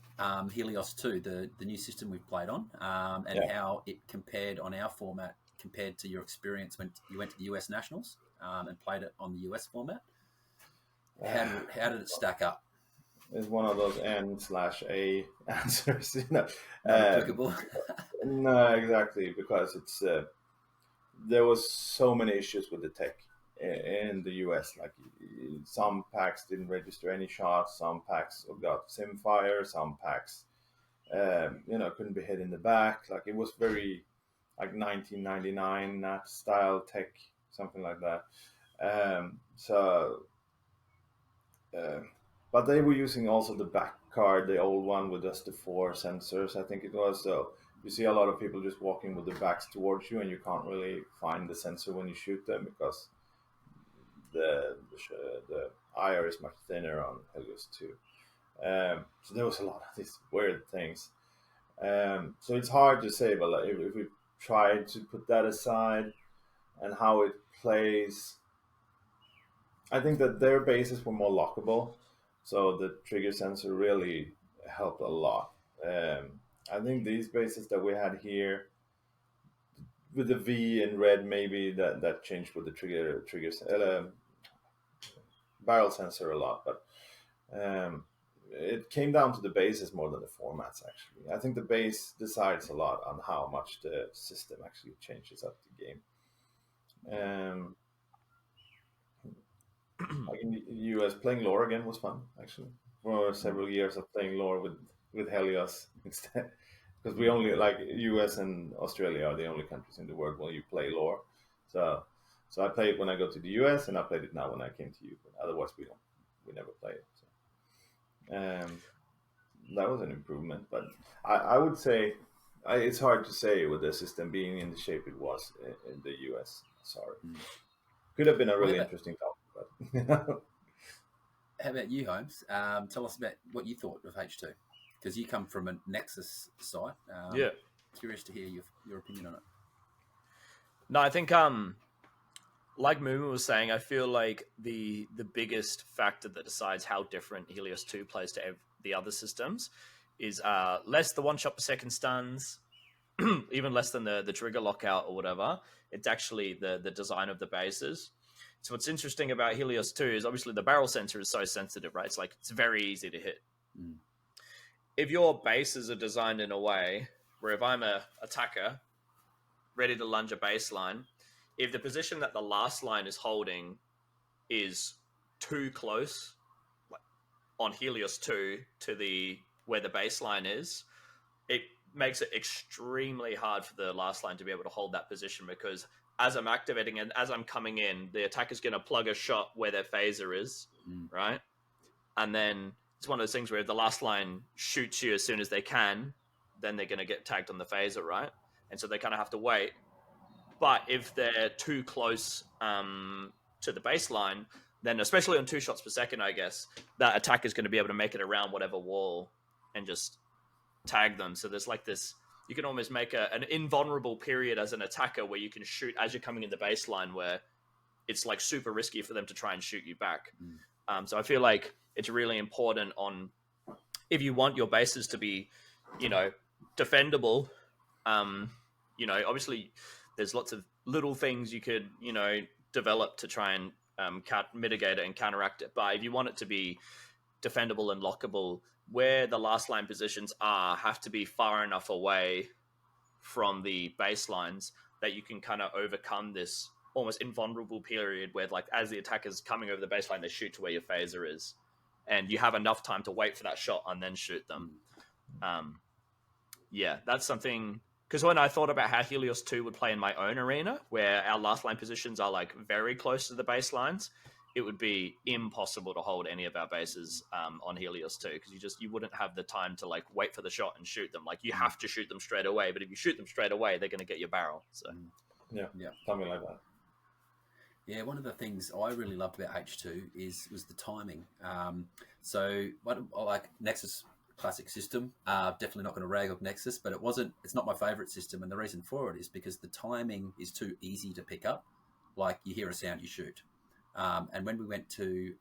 Helios 2, the new system we've played on, and how it compared on our format compared to your experience when you went to the US Nationals and played it on the US format. How did it stack up? It's one of those N/A answers, you know. Not applicable. No, exactly, because it's there was so many issues with the tech in the US. Like some packs didn't register any shots, some packs got simfire, some packs couldn't be hit in the back. Like it was very like 1999 NAT style tech, something like that. But they were using also the back card, the old one with just the 4 sensors, I think it was. So you see a lot of people just walking with their backs towards you, and you can't really find the sensor when you shoot them because the IR is much thinner on Helios 2. So there was a lot of these weird things. So it's hard to say, but like, if we try to put that aside and how it plays, I think that their bases were more lockable. So the trigger sensor really helped a lot. I think these bases that we had here, with the V in red, maybe that changed with the barrel sensor a lot. But it came down to the bases more than the formats, actually. I think the base decides a lot on how much the system actually changes up the game. Like in the US, playing lore again was fun, actually. For several years of playing lore with Helios instead. Because we only, like, US and Australia are the only countries in the world where you play lore. So I play it when I go to the US, and I played it now when I came to you. But otherwise, we never play it. So. That was an improvement. But I would say, it's hard to say with the system being in the shape it was in the US. Sorry. Could have been a really interesting topic. But, How about you, Holmes? Tell us about what you thought of H2, because you come from a Nexus site. Curious to hear your opinion on it. No, I think like Mumin was saying, I feel like the biggest factor that decides how different Helios 2 plays to the other systems is less the 1 shot per second stuns, even less than the trigger lockout or whatever. It's actually the design of the bases. So what's interesting about Helios 2 is obviously the barrel sensor is so sensitive, right? It's like it's very easy to hit. If your bases are designed in a way where if I'm a attacker ready to lunge a baseline, if the position that the last line is holding is too close, like on Helios 2 to where the baseline is, it makes it extremely hard for the last line to be able to hold that position, because as I'm activating and as I'm coming in, the attacker's going to plug a shot where their phaser is, right? And then it's one of those things where if the last line shoots you as soon as they can, then they're going to get tagged on the phaser, right? And so they kind of have to wait. But if they're too close to the baseline, then especially on 2 shots per second, I guess, that attacker's going to be able to make it around whatever wall and just tag them. So there's like this, you can almost make an invulnerable period as an attacker where you can shoot as you're coming in the baseline, where it's like super risky for them to try and shoot you back. So I feel like it's really important if you want your bases to be, defendable, obviously there's lots of little things you could, develop to try and mitigate it and counteract it. But if you want it to be defendable and lockable, where the last line positions have to be far enough away from the baselines that you can kind of overcome this almost invulnerable period where, like, as the attacker's coming over the baseline, they shoot to where your phaser is, and you have enough time to wait for that shot and then shoot them. That's something, because when I thought about how Helios 2 would play in my own arena, where our last line positions are like very close to the baselines, it would be impossible to hold any of our bases on Helios 2, because you wouldn't have the time to like wait for the shot and shoot them. Like, you have to shoot them straight away, but if you shoot them straight away, they're going to get your barrel. So yeah, something like that. Yeah, one of the things I really loved about H2 was the timing. So what I like Nexus classic system. Definitely not going to rag on Nexus, but it's not my favorite system, and the reason for it is because the timing is too easy to pick up. Like, you hear a sound, you shoot. And when we went to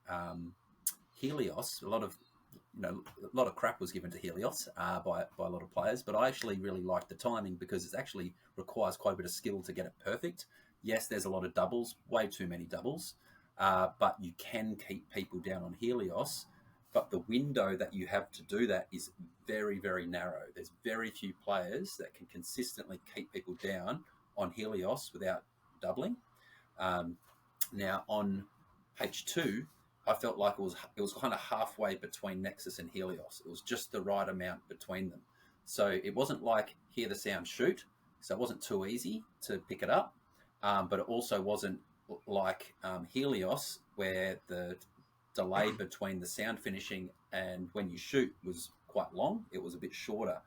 Helios, a lot of crap was given to Helios by a lot of players, but I actually really liked the timing because it actually requires quite a bit of skill to get it perfect. Yes, there's a lot of doubles, way too many doubles, but you can keep people down on Helios, but the window that you have to do that is very, very narrow. There's very few players that can consistently keep people down on Helios without doubling. Now on H2, I felt like it was kind of halfway between Nexus and Helios. It was just the right amount between them. So it wasn't like hear the sound, shoot. So it wasn't too easy to pick it up. But it also wasn't like Helios, where the delay between the sound finishing and when you shoot was quite long. It was a bit shorter.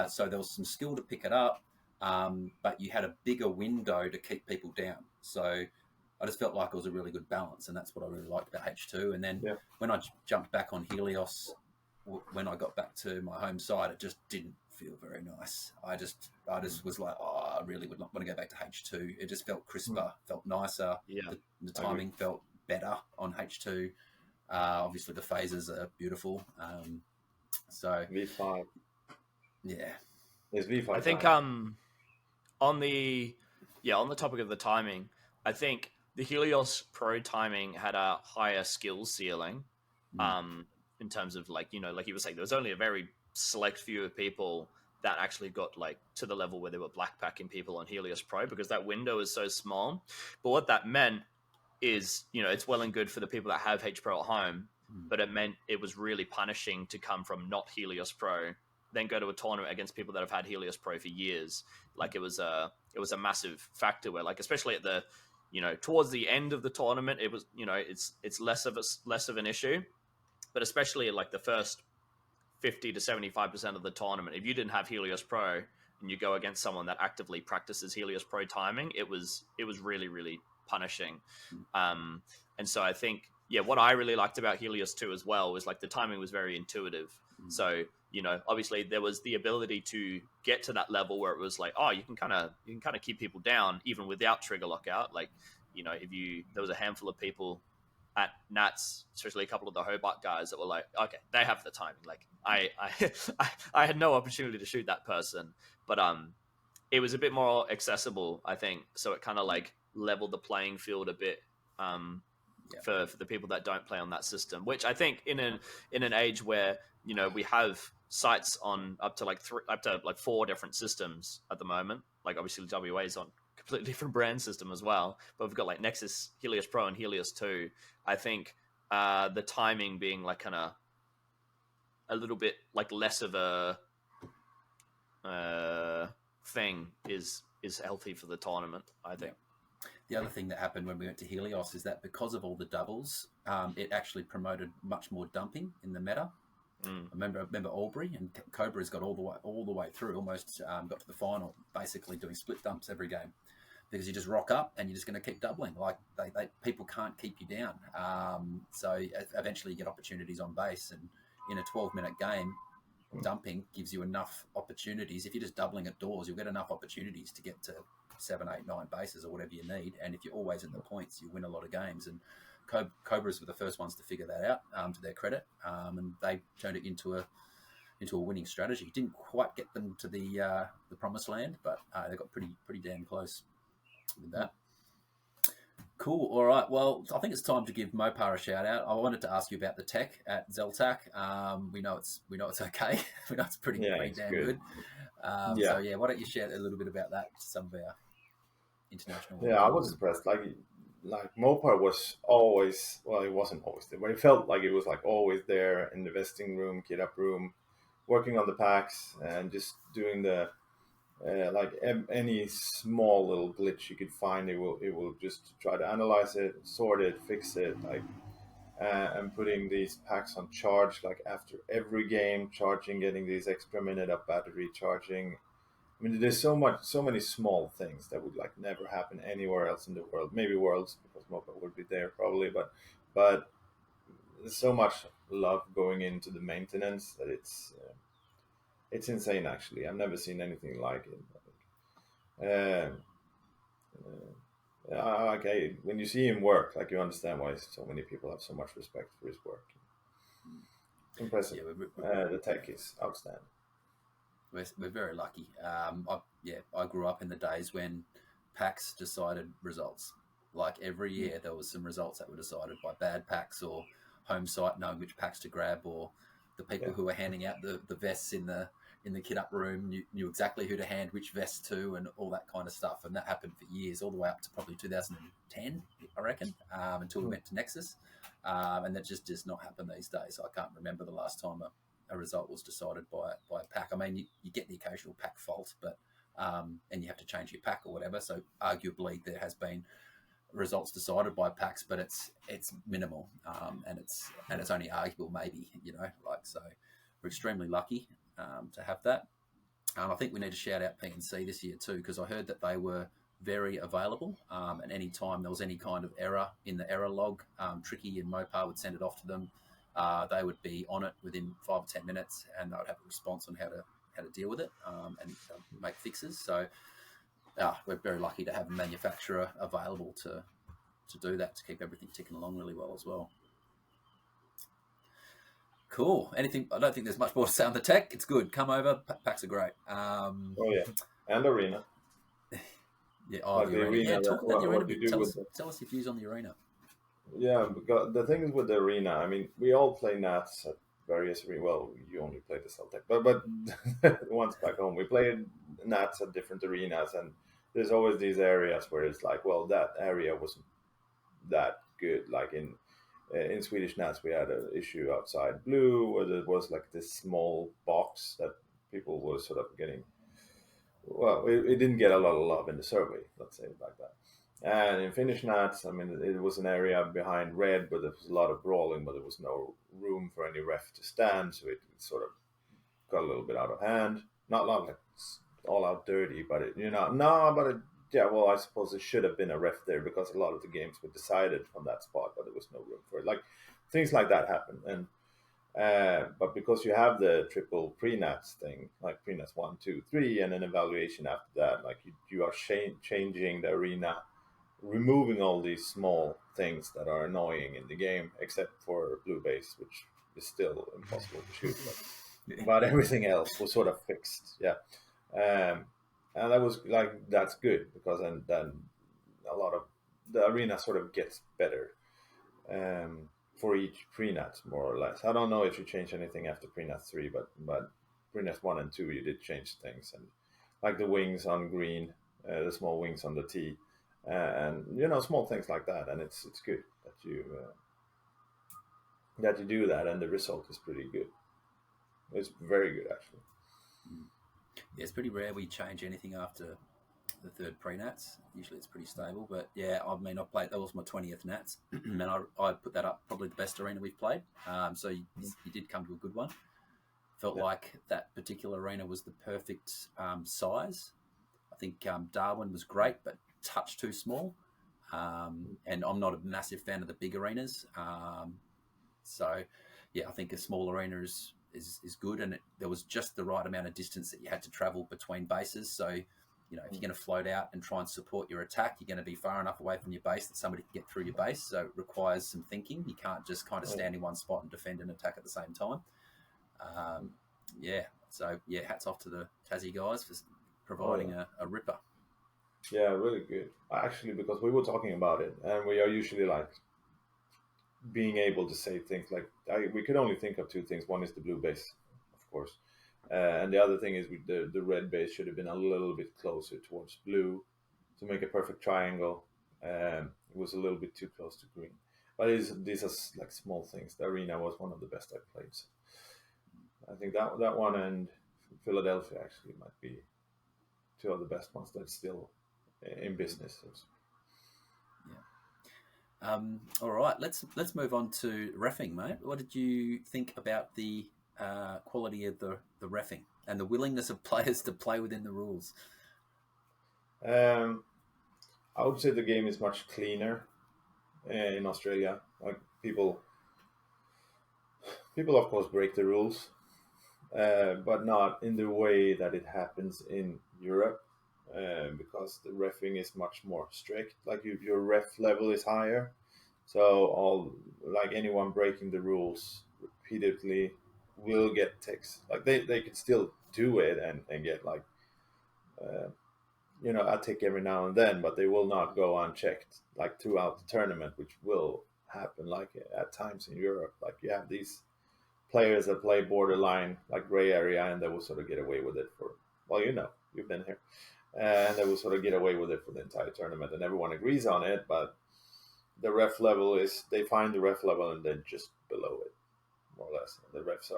So there was some skill to pick it up, but you had a bigger window to keep people down. So I just felt like it was a really good balance, and that's what I really liked about H2. And then when I jumped back on Helios, when I got back to my home side, it just didn't feel very nice. I just was like, I really would not want to go back to H2. It just felt crisper, felt nicer. Yeah, the timing felt better on H2. Obviously, the phases are beautiful. So V5. Yeah, there's V5. I think on the topic of the timing, I think the Helios Pro timing had a higher skill ceiling. In terms of like you were saying, there was only a very select few of people that actually got like to the level where they were blackpacking people on Helios Pro, because that window is so small. But what that meant is, it's well and good for the people that have H Pro at home, but it meant it was really punishing to come from not Helios Pro, then go to a tournament against people that have had Helios Pro for years. Like, it was a massive factor where, like, especially at the, towards the end of the tournament, it was, it's less of an issue, but especially like the first 50 to 75% of the tournament, if you didn't have Helios Pro and you go against someone that actively practices Helios Pro timing, it was really, really punishing. And so I think, what I really liked about Helios 2 as well was like the timing was very intuitive. So, obviously there was the ability to get to that level where it was like, you can kind of keep people down even without trigger lockout. Like, there was a handful of people at Nats, especially a couple of the Hobart guys, that were like, okay, they have the timing. Like, I had no opportunity to shoot that person, but it was a bit more accessible, I think. So it kind of like leveled the playing field a bit for the people that don't play on that system. Which I think in an age where we have sites on up to 4 different systems at the moment. Like, obviously WA is on completely different brand system as well, but we've got like Nexus, Helios Pro, and Helios 2. I think the timing being like kind of a little bit like less of a thing is healthy for the tournament, I think. The other thing that happened when we went to Helios is that because of all the doubles, it actually promoted much more dumping in the meta. I remember Albury and Cobra's got all the way through, almost got to the final, basically doing split dumps every game, because you just rock up and you're just going to keep doubling. Like people can't keep you down. So eventually you get opportunities on base, and in a 12-minute game, dumping gives you enough opportunities. If you're just doubling at doors, you'll get enough opportunities to get to 7, 8, 9 bases or whatever you need. And if you're always in the points, you win a lot of games. And Cobras were the first ones to figure that out, to their credit, and they turned it into a winning strategy. Didn't quite get them to the promised land, but they got pretty damn close with that. Cool. All right. Well, I think it's time to give Mopar a shout out. I wanted to ask you about the tech at ZLTAC. We know it's okay. We know it's pretty damn good. So yeah, why don't you share a little bit about that to some of our international? Yeah, I was impressed. Like Mopar was always, well, it wasn't always there, but it felt like it was like always there in the vesting room, kit up room, working on the packs and just doing the like any small little glitch you could find, it will just try to analyze it, sort it, fix it, like and putting these packs on charge like after every game, charging, getting these extra minute of battery charging. I mean, there's so many small things that would like never happen anywhere else in the world. Maybe Worlds, because Mopar would be there probably, but there's so much love going into the maintenance that it's insane. Actually, I've never seen anything like it. Okay, when you see him work, like you understand why so many people have so much respect for his work. Impressive. The tech is outstanding. We're very lucky. I grew up in the days when packs decided results. Like every year, there was some results that were decided by bad packs or home site knowing which packs to grab, or the people who were handing out the vests in the kit up room knew exactly who to hand which vest to and all that kind of stuff. And that happened for years, all the way up to probably 2010, I reckon, until we went to Nexus. And that just does not happen these days. I can't remember the last time a result was decided by a pack. I mean, you get the occasional pack fault, but and you have to change your pack or whatever. So arguably there has been results decided by packs, but it's minimal, and it's only arguable, maybe, so we're extremely lucky to have that. I think we need to shout out P&C this year too, because I heard that they were very available, and any time there was any kind of error in the error log, Tricky and Mopar would send it off to them. They would be on it within 5 or 10 minutes, and they would have a response on how to deal with it, and make fixes. So we're very lucky to have a manufacturer available to do that, to keep everything ticking along really well as well. Cool. Anything? I don't think there's much more to say on the tech. It's good. Come over. Packs are great. Oh yeah, and Arena. Yeah. Oh, like the arena. Yeah. Talk about the arena. Tell us your views on the arena. Yeah, because the thing is with the arena, I mean, we all play Nats at various arenas. Well, you only play the ZLTAC, but once back home, we played Nats at different arenas, and there's always these areas where it's like, well, that area wasn't that good. Like in Swedish Nats, we had an issue outside Blue where there was like this small box that people were sort of getting. Well, it didn't get a lot of love in the survey, let's say it like that. And in Finnish Nats, I mean, it was an area behind red, but there was a lot of brawling, but there was no room for any ref to stand, so it sort of got a little bit out of hand. Not like all out dirty, but well, I suppose it should have been a ref there, because a lot of the games were decided from that spot, but there was no room for it. Like, things like that happen. And but because you have the triple pre-nats thing, like pre-nats 1, 2, 3, and an evaluation after that, like you are changing the arena, removing all these small things that are annoying in the game, except for blue base, which is still impossible to shoot. But everything else was sort of fixed. Yeah. And that was like, that's good, because then a lot of the arena sort of gets better for each pre-nat, more or less. I don't know if you change anything after pre-nat 3, but pre-nat 1 and 2 you did change things, and like the wings on green, the small wings on the T, and small things like that. And it's good that you that you do that, and the result is pretty good. It's very good, actually. Yeah, it's pretty rare we change anything after the third pre-nats. Usually it's pretty stable. But yeah, I mean, I played, that was my 20th nats, and I put that up, probably the best arena we've played. So you did come to a good one. Felt like that particular arena was the perfect size. I think Darwin was great, but touch too small. And I'm not a massive fan of the big arenas. So yeah, I think a small arena is good, and there was just the right amount of distance that you had to travel between bases. So, you know, if you're going to float out and try and support your attack, you're going to be far enough away from your base that somebody can get through your base. So it requires some thinking. You can't just kind of stand in one spot and defend and attack at the same time. So hats off to the Tassie guys for providing a ripper. Yeah, really good. Actually, because we were talking about it, and we are usually like being able to say things like we could only think of two things. One is the blue base, of course, and the other thing is the red base should have been a little bit closer towards blue to make a perfect triangle. It was a little bit too close to green, but these are like small things. The arena was one of the best I played. So I think that one and Philadelphia actually might be two of the best ones that's still in business. All right, let's move on to reffing, mate. What did you think about the quality of the reffing and the willingness of players to play within the rules? I would say the game is much cleaner in Australia. Like people of course break the rules, but not in the way that it happens in Europe, because the reffing is much more strict. Like your ref level is higher, so anyone breaking the rules repeatedly will get ticks. Like they could still do it and get like a tick every now and then, but they will not go unchecked like throughout the tournament, which will happen like at times in Europe. Like you have these players that play borderline like gray area, and they will sort of get away with it for, you've been here, and they will sort of get away with it for the entire tournament, and everyone agrees on it, but the ref level is, they find the ref level and then just below it, more or less. The refs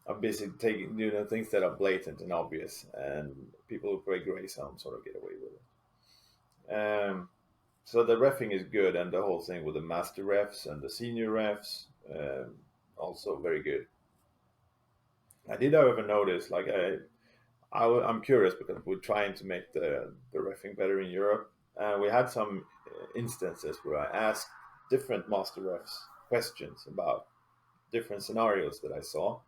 are basically taking things that are blatant and obvious, and people who play gray zone sort of get away with it. So the reffing is good, and the whole thing with the master refs and the senior refs, also very good. I did, however, notice, like I'm curious because we're trying to make the reffing better in Europe. We had some instances where I asked different master refs questions about different scenarios that I saw.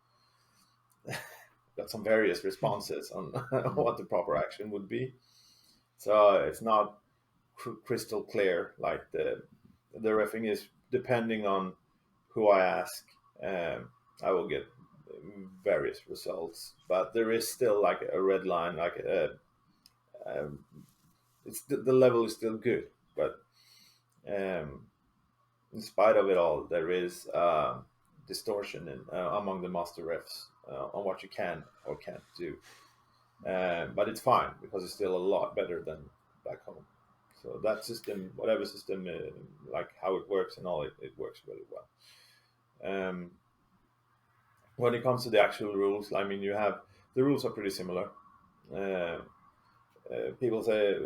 Got some various responses on what the proper action would be. So it's not crystal clear. Like the reffing is depending on who I ask. I will get various results, but there is still like a red line. Like it's the level is still good, but in spite of it all, there is distortion among the master refs on what you can or can't do. But it's fine because it's still a lot better than back home. So that system, whatever system, like how it works and all, it works really well. When it comes to the actual rules, I mean, the rules are pretty similar. People say,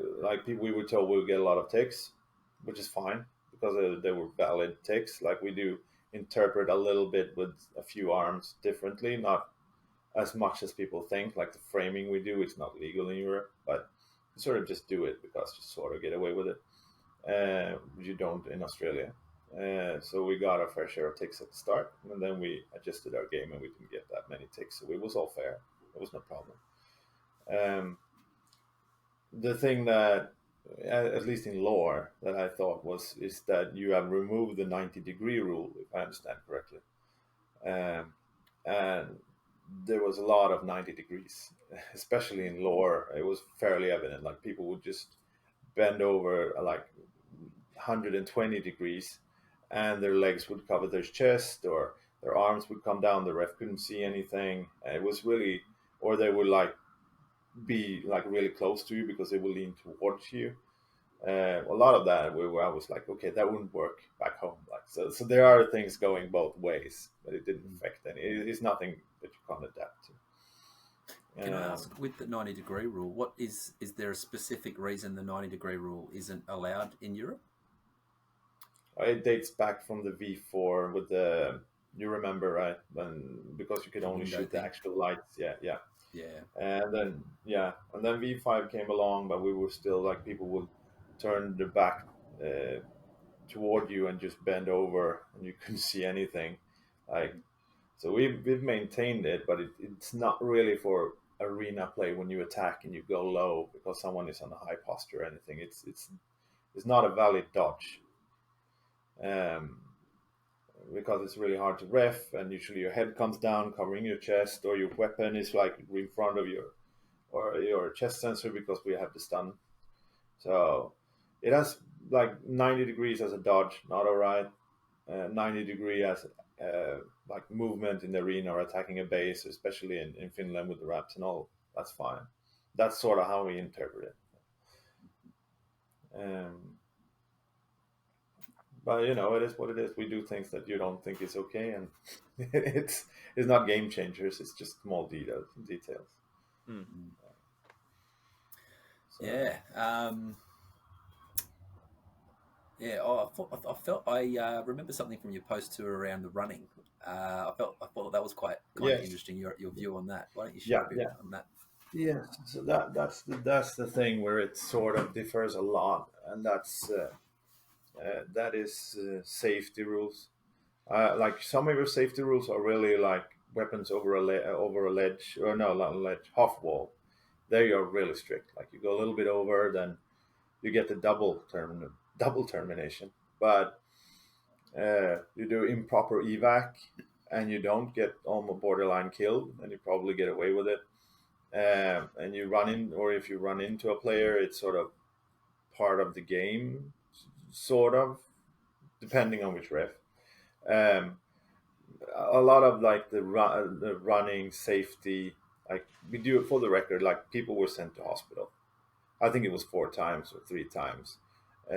we were told we would get a lot of ticks, which is fine because they were valid ticks. Like we do interpret a little bit with a few arms differently, not as much as people think. Like the framing we do, it's not legal in Europe, but you sort of just do it because you sort of get away with it. You don't in Australia. So we got our fair share of ticks at the start, and then we adjusted our game and we didn't get that many ticks. So it was all fair. It was no problem. The thing that, at least in lore, that I thought is that you have removed the 90-degree rule, if I understand correctly. And there was a lot of 90 degrees, especially in lore. It was fairly evident. Like people would just bend over like 120 degrees, and their legs would cover their chest, or their arms would come down. The ref couldn't see anything. It was really, or they would like be like really close to you because they will lean towards you. A lot of that I was like, okay, that wouldn't work back home. Like so there are things going both ways, but it didn't affect any. It's nothing that you can't adapt to. Can I ask, with the 90-degree rule, what is there a specific reason the 90-degree rule isn't allowed in Europe? It dates back from the V4 with the, you remember, right? Because you could only shoot the actual lights. Yeah. And then V5 came along, but we were still like, people would turn their back toward you and just bend over, and you couldn't see anything. Like, so we've maintained it, but it's not really for arena play when you attack and you go low because someone is on a high posture or anything. It's not a valid dodge. Because it's really hard to ref, and usually your head comes down covering your chest, or your weapon is like in front of your chest sensor, because we have the stun. So it has like 90 degrees as a dodge, not alright. 90 degree as like movement in the arena or attacking a base, especially in Finland with the wraps and all. That's fine. That's sort of how we interpret it. But you know, it is what it is. We do things that you don't think is okay, and it's not game changers. It's just small details. Mm-hmm. So. Yeah. I remember something from your post too around the running. I thought that was quite interesting. Your view on that. Why don't you share a bit on that? Yeah. So that's the thing where it sort of differs a lot, and that is safety rules. Like some of your safety rules are really like weapons over a ledge, or no, not a ledge, half wall. There you're really strict. Like you go a little bit over, then you get the double termination. But you do improper evac, and you don't get almost borderline killed, and you probably get away with it. And you run in, or if you run into a player, it's sort of part of the game, sort of, depending on which ref. A lot of like the running safety, like we do it for the record, like people were sent to hospital. I think it was 4 times or 3 times.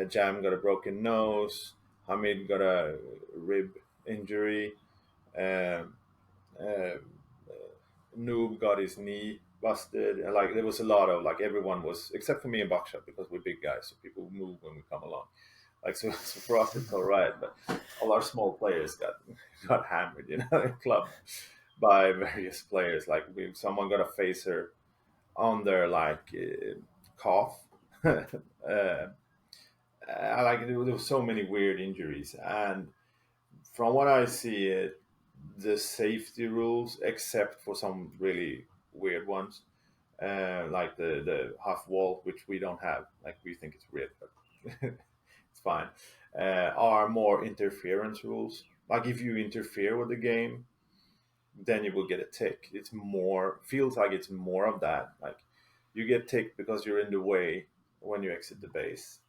Jam got a broken nose. Hamid got a rib injury. Noob got his knee busted. And like there was a lot of like, everyone was, except for me and Buckshot, because we're big guys, so people move when we come along. Like so for us it's all right, but all our small players got hammered, you know, in club by various players. Like someone got a phaser on their like cough. Like there were so many weird injuries, and from what I see, the safety rules, except for some really weird ones, like the half wall, which we don't have. Like we think it's weird, but it's fine. Are more interference rules. Like if you interfere with the game, then you will get a tick. It's more, feels like it's more of that. Like you get ticked because you're in the way when you exit the base.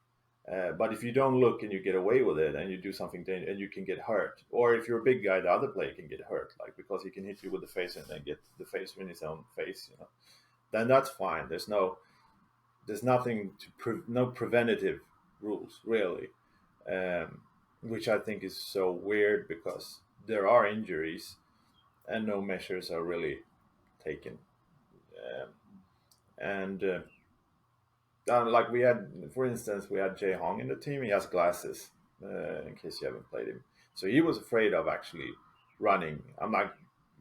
But if you don't look and you get away with it, and you do something and you can get hurt, or if you're a big guy, the other player can get hurt, like because he can hit you with the face and then get the face in his own face, you know, then that's fine. There's nothing no preventative rules really, which I think is so weird, because there are injuries and no measures are really taken. Like we had, for instance, we had Jae Hong in the team. He has glasses, in case you haven't played him. So he was afraid of actually running. I'm like,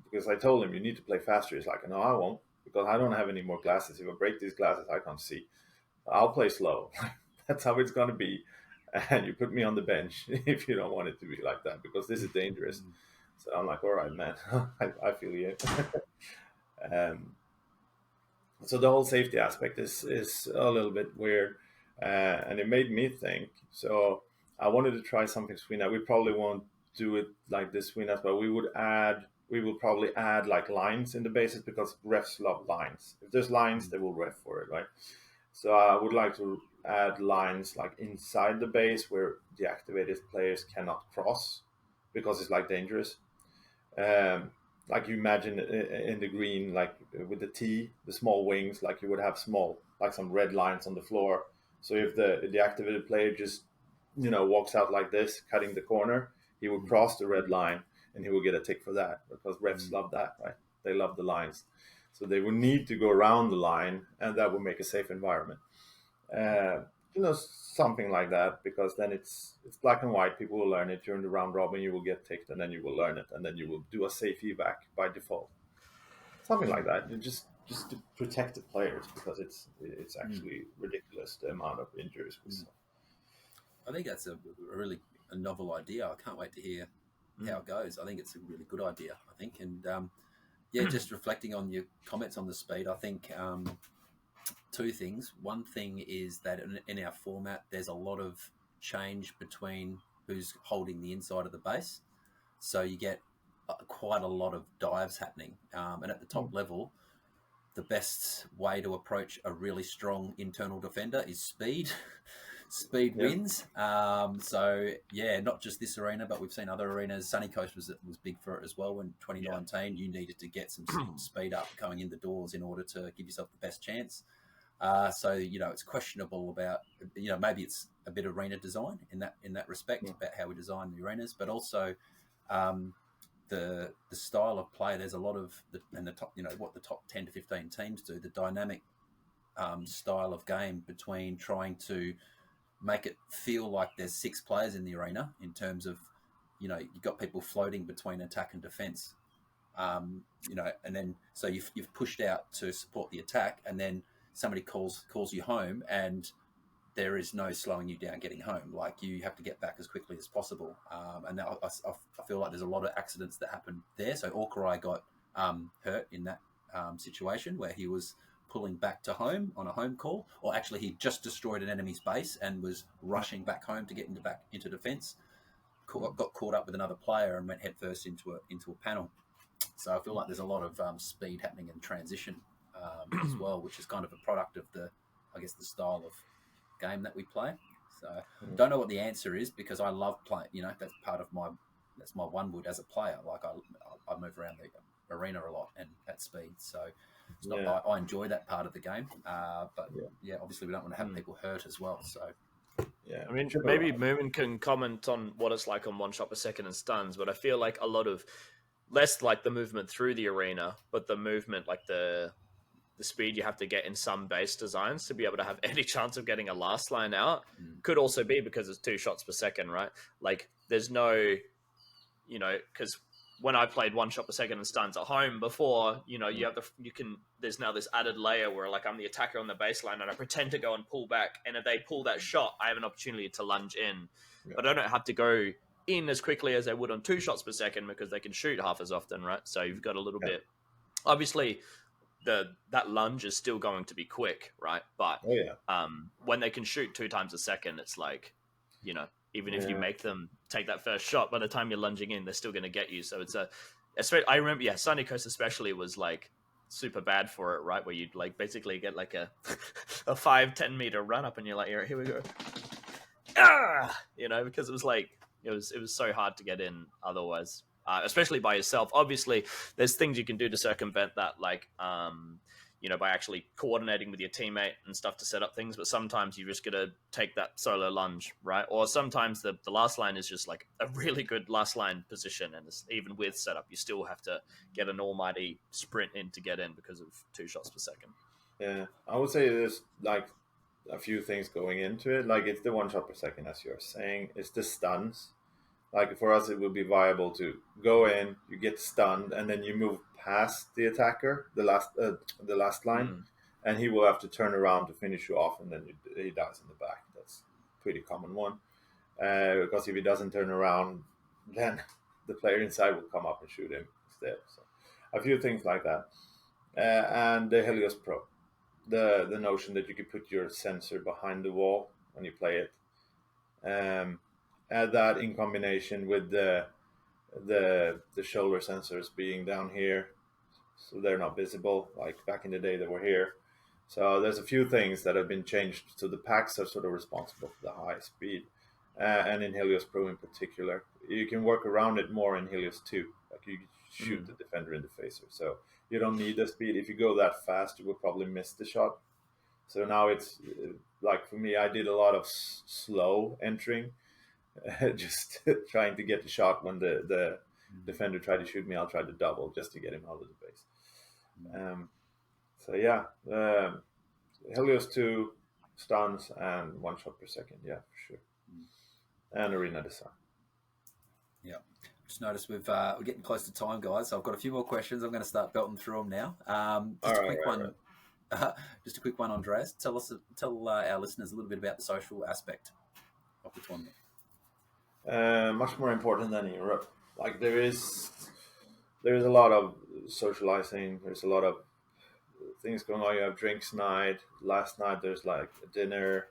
because I told him, you need to play faster. He's like, no, I won't, because I don't have any more glasses. If I break these glasses, I can't see. I'll play slow. That's how it's going to be. And you put me on the bench if you don't want it to be like that, because this is dangerous. So I'm like, all right, man, I feel you. So the whole safety aspect is a little bit weird, and it made me think. So I wanted to try something Sweeney. We probably won't do it like this Sweeney, but we will probably add like lines in the bases, because refs love lines. If there's lines, they will ref for it, right? So I would like to add lines like inside the base where the activated players cannot cross, because it's like dangerous. Like you imagine in the green, like with the T, the small wings, like you would have small, like some red lines on the floor So if the activated player just walks out like this, cutting the corner, he will cross the red line and he will get a tick for that, because refs love that, right? They love the lines. So they will need to go around the line, and that will make a safe environment. Something like that, because then it's black and white. People will learn it during the round robin. You will get ticked, and then you will learn it, and then you will do a safe evac by default. Something like that. Just to protect the players, because it's actually ridiculous the amount of injuries we saw. I think that's a really novel idea. I can't wait to hear how it goes. I think it's a really good idea. I think, and just reflecting on your comments on the speed, I think two things. One thing is that in our format, there's a lot of change between who's holding the inside of the base, so you get quite a lot of dives happening, and at the top level, the best way to approach a really strong internal defender is speed. Speed wins. So not just this arena, but we've seen other arenas. Sunny Coast was big for it as well. In 2019, you needed to get some speed up coming in the doors in order to give yourself the best chance. So it's questionable about maybe it's a bit of arena design in that respect about how we design the arenas, but also the style of play. There's a lot of the top what the top 10 to 15 teams do. The dynamic style of game between trying to make it feel like there's 6 players in the arena, in terms of you've got people floating between attack and defense, and then so you've pushed out to support the attack, and then somebody calls you home, and there is no slowing you down getting home. Like, you have to get back as quickly as possible, and I feel like there's a lot of accidents that happen there. So Orkarai got hurt in that situation where he was pulling back to home on a home call, or actually he just destroyed an enemy's base and was rushing back home to get back into defense, got caught up with another player and went headfirst into a panel. So I feel like there's a lot of speed happening in transition as well, which is kind of a product of the style of game that we play. So don't know what the answer is, because I love playing, that's my one wood as a player. Like, I move around the arena a lot and at speed, so it's not, I enjoy that part of the game, but obviously we don't want to have people hurt as well. So I mean, maybe Mumin can comment on what it's like on 1 shot per second and stuns, but I feel like a lot of less like the movement through the arena, but the movement, like the speed you have to get in some base designs to be able to have any chance of getting a last line out could also be because it's 2 shots per second, right? Like, there's no, because when I played 1 shot per second and stuns at home before, there's now this added layer where, like, I'm the attacker on the baseline and I pretend to go and pull back, and if they pull that shot, I have an opportunity to lunge in, but I don't have to go in as quickly as they would on 2 shots per second, because they can shoot half as often, right? So you've got a little bit, obviously that lunge is still going to be quick, right? But when they can shoot 2 times a second, it's like, even if you make them take that first shot, by the time you're lunging in, they're still going to get you. So I remember, Sunny Coast especially was like super bad for it, right? Where you'd like basically get like a 5-10 meter run up, and you're like, here we go, because it was like it was so hard to get in otherwise. Especially by yourself. Obviously, there's things you can do to circumvent that, like, by actually coordinating with your teammate and stuff to set up things. But sometimes you just got to take that solo lunge, right? Or sometimes the last line is just like a really good last line position, and even with setup, you still have to get an almighty sprint in to get in because of 2 shots per second. Yeah, I would say there's like a few things going into it. Like, it's the 1 shot per second, as you're saying. It's the stuns. Like, for us, it would be viable to go in, you get stunned, and then you move past the attacker, the last line, and he will have to turn around to finish you off, and then he dies in the back. That's a pretty common one. Because if he doesn't turn around, then the player inside will come up and shoot him instead. So a few things like that. And the Helios Pro. The notion that you could put your sensor behind the wall when you play it. Add that in combination with the shoulder sensors being down here, so they're not visible. Like back in the day, they were here. So there's a few things that have been changed. So the packs are sort of responsible for the high speed, and in Helios Pro in particular, you can work around it more in Helios 2. Like, you shoot the defender in the phaser, so you don't need the speed. If you go that fast, you will probably miss the shot. So now it's like for me, I did a lot of slow entering, just trying to get the shot when the defender tried to shoot me. I'll try to double just to get him out of the base. So yeah, Helios 2 stuns and 1 shot per second. Yeah, for sure. And arena design. Yeah. Just noticed we're getting close to time, guys. So I've got a few more questions. I'm going to start belting through them now. Just a quick one. Just a quick one, Andreas. Tell our listeners a little bit about the social aspect of the tournament. Much more important than in Europe. Like there is a lot of socializing. There's a lot of things going on. You have drinks night. Last night there's like a dinner,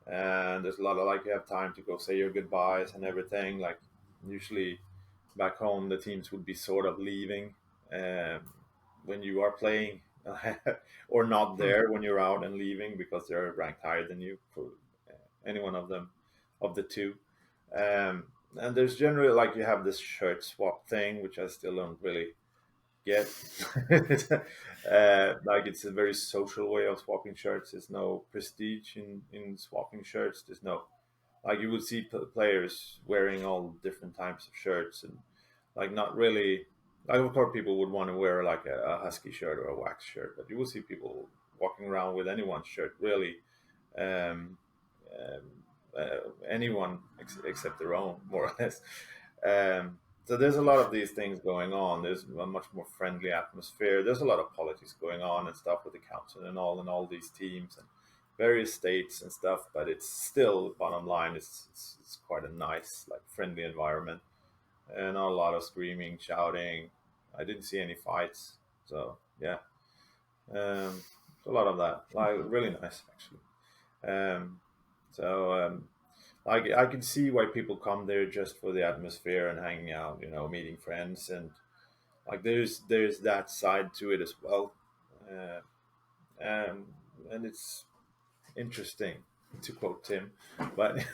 and there's a lot of like you have time to go say your goodbyes and everything. Like usually back home the teams would be sort of leaving when you are playing or not there when you're out and leaving because they're ranked higher than you for any one of them of the two. And there's generally like you have this shirt swap thing, which I still don't really get. Like it's a very social way of swapping shirts. There's no prestige in swapping shirts. There's no like you would see players wearing all different types of shirts and like not really like of course people would want to wear like a husky shirt or a wax shirt, but you will see people walking around with anyone's shirt really. Um, Anyone except their own, more or less. So there's a lot of these things going on. There's a much more friendly atmosphere. There's a lot of politics going on and stuff with the council and all these teams and various states and stuff. But it's still, bottom line, it's quite a nice, like friendly environment, and not a lot of screaming, shouting. I didn't see any fights, so yeah, a lot of that. Like really nice actually. I can see why people come there just for the atmosphere and hanging out, you know, meeting friends, and like there's that side to it as well, and it's interesting to quote Tim, but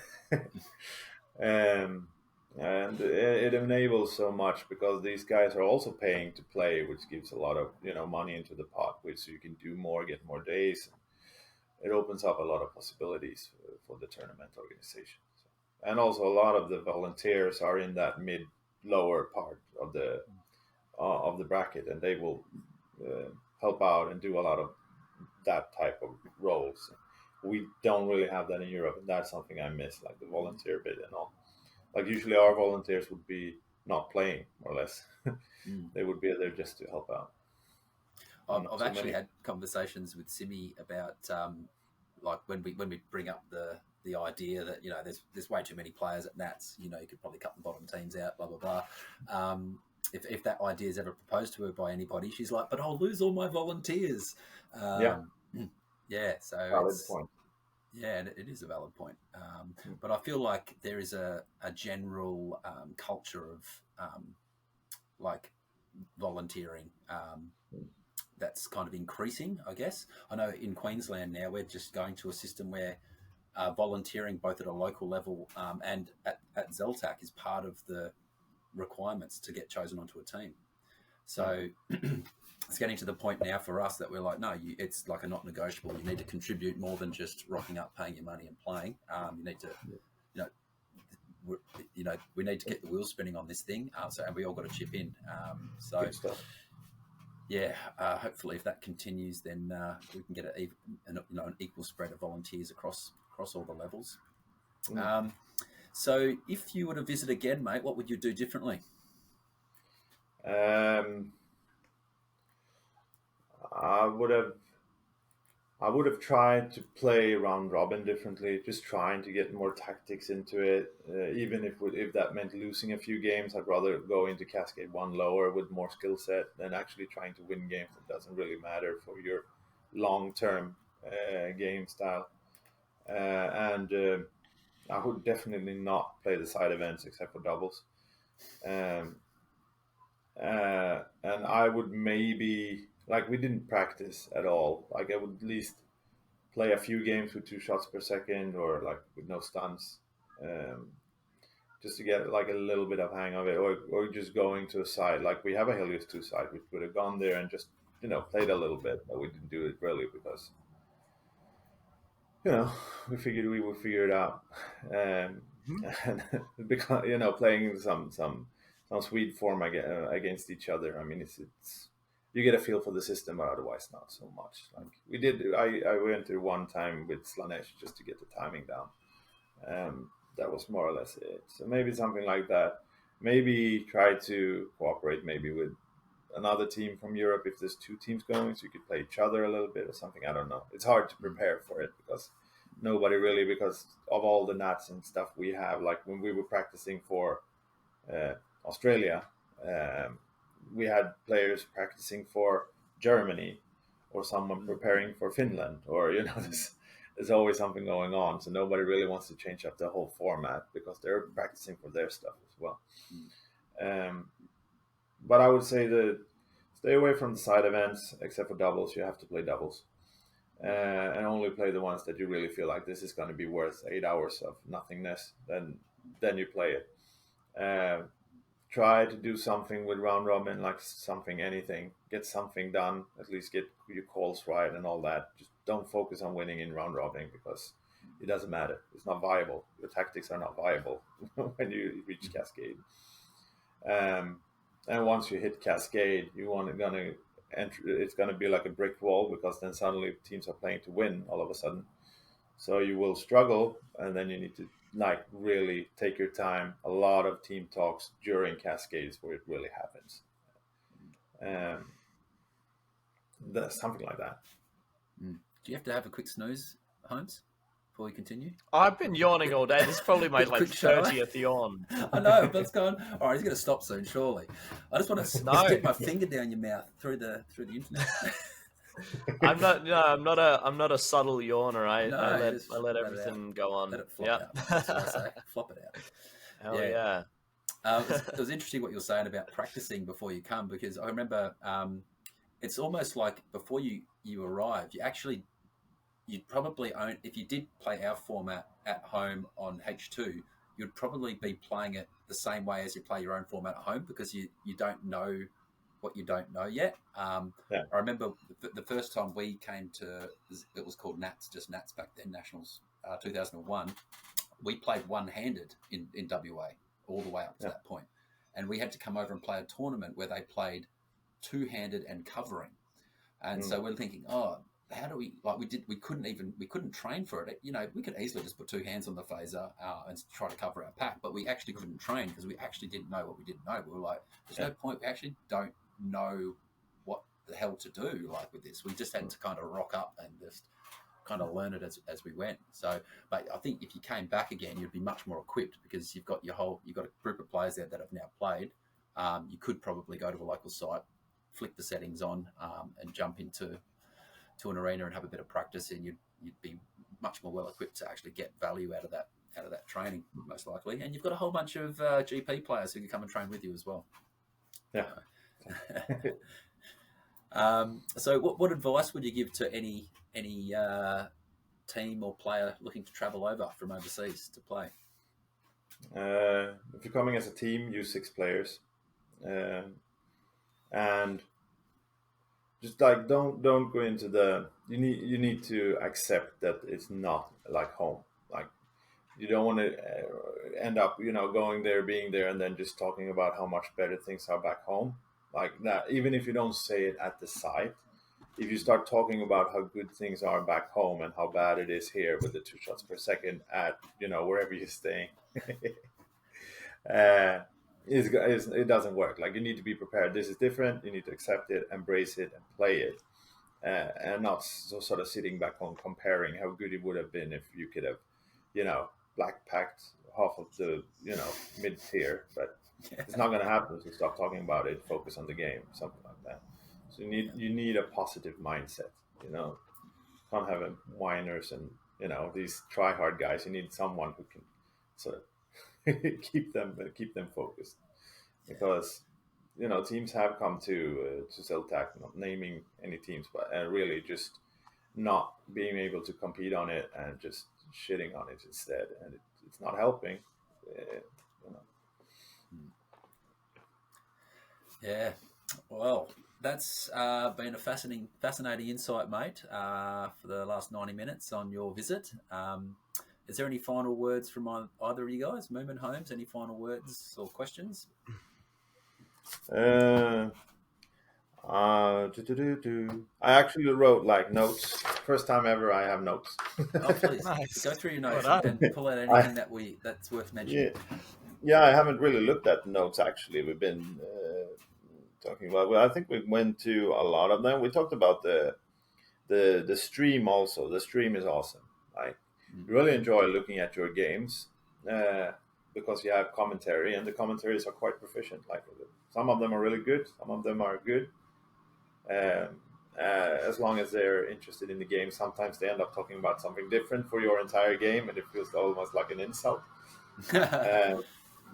and it enables so much because these guys are also paying to play, which gives a lot of money into the pot, which so you can do more, get more days. It opens up a lot of possibilities for the tournament organization. So, and also a lot of the volunteers are in that lower part of the bracket, and they will help out and do a lot of that type of roles. We don't really have that in Europe, and that's something I miss, like the volunteer bit and all. Like usually our volunteers would be not playing, more or less. They would be there just to help out. I've actually had conversations with Simi about like when we bring up the idea that there's way too many players at Nats. You could probably cut the bottom teams out. Blah blah blah. If that idea is ever proposed to her by anybody, she's like, "But I'll lose all my volunteers." Yeah. So valid point. Yeah, it is a valid point. But I feel like there is a general culture of like volunteering. That's kind of increasing, I guess. I know in Queensland now we're just going to a system where volunteering both at a local level and at ZLTAC is part of the requirements to get chosen onto a team. So it's getting to the point now for us that we're like, no, it's like a not negotiable. You need to contribute more than just rocking up, paying your money and playing. You need to, we need to get the wheels spinning on this thing. And we all got to chip in. Good stuff. Yeah, hopefully if that continues, then we can get an equal spread of volunteers across all the levels. So if you were to visit again, mate, what would you do differently? I would have tried to play round robin differently, just trying to get more tactics into it. Even if that meant losing a few games, I'd rather go into Cascade 1 lower with more skill set than actually trying to win games that doesn't really matter for your long-term game style. And I would definitely not play the side events except for doubles. And I would maybe... Like, we didn't practice at all. Like, I would at least play a few games with 2 shots per second or, like, with no stuns. Just to get, like, a little bit of hang of it. Or just going to a side. Like, we have a Helios 2 side. We would have gone there and just, played a little bit. But we didn't do it really because... we figured we would figure it out, and because playing some Swede form against each other. I mean, it's you get a feel for the system, but otherwise not so much. Like we did, I went through one time with Slanesh just to get the timing down. That was more or less it. So maybe something like that. Maybe try to cooperate maybe with another team from Europe if there's two teams going, so you could play each other a little bit or something. I don't know. It's hard to prepare for it because nobody really, because of all the nats and stuff we have. Like when we were practicing for Australia, we had players practicing for Germany, or someone preparing for Finland, or there's always something going on. So nobody really wants to change up the whole format because they're practicing for their stuff as well. But I would say that stay away from the side events, except for doubles. You have to play doubles, and only play the ones that you really feel like this is going to be worth 8 hours of nothingness. Then you play it. Try to do something with round robin, like anything. Get something done. At least get your calls right and all that. Just don't focus on winning in round robin because it doesn't matter. It's not viable. Your tactics are not viable when you reach Cascade. And once you hit Cascade, gonna enter. It's gonna be like a brick wall because then suddenly teams are playing to win all of a sudden. So you will struggle, and then you need to really take your time. A lot of team talks during Cascades where it really happens. That's something like that. Do you have to have a quick snooze, Holmes, before we continue? I've been yawning all day. This is probably my Quick shower. 30th yawn. I know, but it's gone. All right, he's going to stop soon, surely. I just want to stick my finger down your mouth through the internet. I'm not a subtle yawner. I let everything go on. Let it flop out. That's what I say. Flop it out. Hell yeah. It was interesting what you were saying about practicing before you come, because I remember it's almost like before you arrive, you'd probably own, if you did play our format at home on H2, you'd probably be playing it the same way as you play your own format at home because you don't know what you don't know yet. I remember the first time we came to, it was called Nats, just Nats back then, Nationals 2001. We played one-handed in WA all the way up to that point. And we had to come over and play a tournament where they played two-handed and covering. And so we're thinking, how do we, we couldn't train for it. We could easily just put two hands on the phaser and try to cover our pack, but we actually couldn't train because we actually didn't know what we didn't know. We were like, there's no point. We actually don't know what the hell to do with this. We just had to kind of rock up and just kind of learn it as we went. So, but I think if you came back again, you'd be much more equipped because you've got a group of players there that have now played. You could probably go to a local site, flick the settings on, and jump into an arena and have a bit of practice, and you'd be much more well equipped to actually get value out of that training, most likely. And you've got a whole bunch of GP players who can come and train with you as well. Yeah. So what advice would you give to any team or player looking to travel over from overseas to play? If you're coming as a team, use 6 players, and just don't go into you need to accept that it's not like home. Like you don't want to end up going there, being there, and then just talking about how much better things are back home. Like that, even if you don't say it at the site, if you start talking about how good things are back home and how bad it is here with the 2 shots per second at wherever you're staying, it doesn't work. Like you need to be prepared. This is different. You need to accept it, embrace it, and play it, and not sort of sitting back home comparing how good it would have been if you could have, black packed half of the mid tier. But it's not going to happen. So stop talking about it. Focus on the game. Something like that. So you need a positive mindset. Can't have whiners and these try hard guys. You need someone who can sort of keep them focused, because teams have come to ZLTAC, not naming any teams, but really just not being able to compete on it and just shitting on it instead, and it's not helping. Yeah, well, That's been a fascinating insight, mate, for the last 90 minutes on your visit. Is there any final words from either of you guys, Mumin, Holmes? Any final words or questions? Uh, I actually wrote like notes. First time ever I have notes. Oh, please Nice. go through your Well notes done. and pull out I, anything that's worth mentioning. yeah, yeah, I haven't really looked at the notes actually. We've been talking about. Well, I think we went to a lot of them. We talked about the stream also. The stream is awesome. I really enjoy looking at your games uh, because you have commentary, and the commentaries are quite proficient. Like some of them are really good, some of them are good. Um, as long as they're interested in the game, sometimes they end up talking about something different for your entire game, and it feels almost like an insult. Um,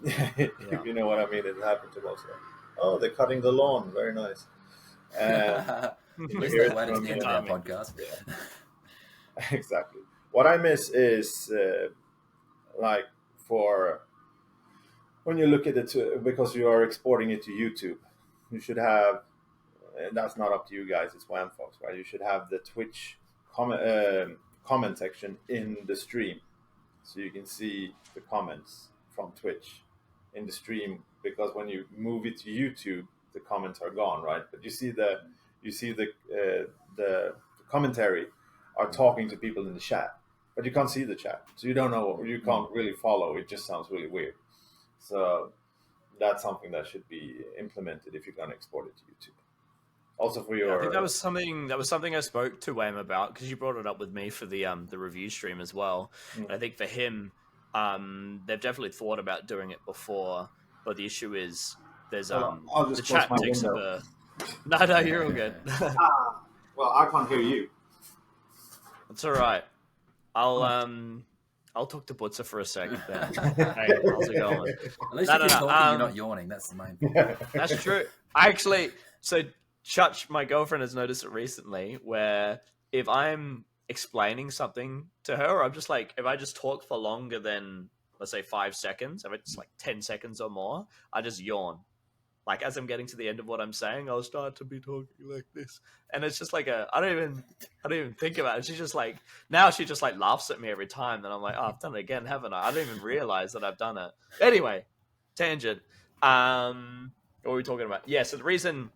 Yeah. if you know what I mean, it happened to us. Oh, they're cutting the lawn. Very nice. Um, At you least hear they it waited to from the end of our podcast. yeah, exactly. What I miss is like for when you look at it because you are exporting it to YouTube, you should have. And that's not up to you guys. It's Fox, right? You should have the Twitch comment section in the stream, so you can see the comments from Twitch in the stream. Because when you move it to YouTube, the comments are gone, right? But the commentary are talking to people in the chat, but you can't see the chat, so you don't know. You can't really follow. It just sounds really weird. So that's something that should be implemented if you're going to export it to YouTube. Also for your, I think that was something I spoke to Wham about because you brought it up with me for the review stream as well. And I think for him, they've definitely thought about doing it before, but the issue is there's I'll the just close chat my takes up window. a no, you're all good. Well, I can't hear you. That's all right. I'll talk to Bootza for a sec then. Hey, how's it going? At least No, if no, you're no. talking, you're not yawning. That's the main thing. That's true. I actually, so Chutch, my girlfriend, has noticed it recently where if I'm explaining something to her, I'm just like, if I just talk for longer than, let's say, 5 seconds, if it's like 10 seconds or more, I just yawn. Like as I'm getting to the end of what I'm saying, I'll start to be talking like this, and it's just like I don't even think about it. She's just like now she just like laughs at me every time. Then I'm like, oh, I've done it again, haven't I? I don't even realize that I've done it. Anyway, tangent. What were we talking about? Yeah, so the reason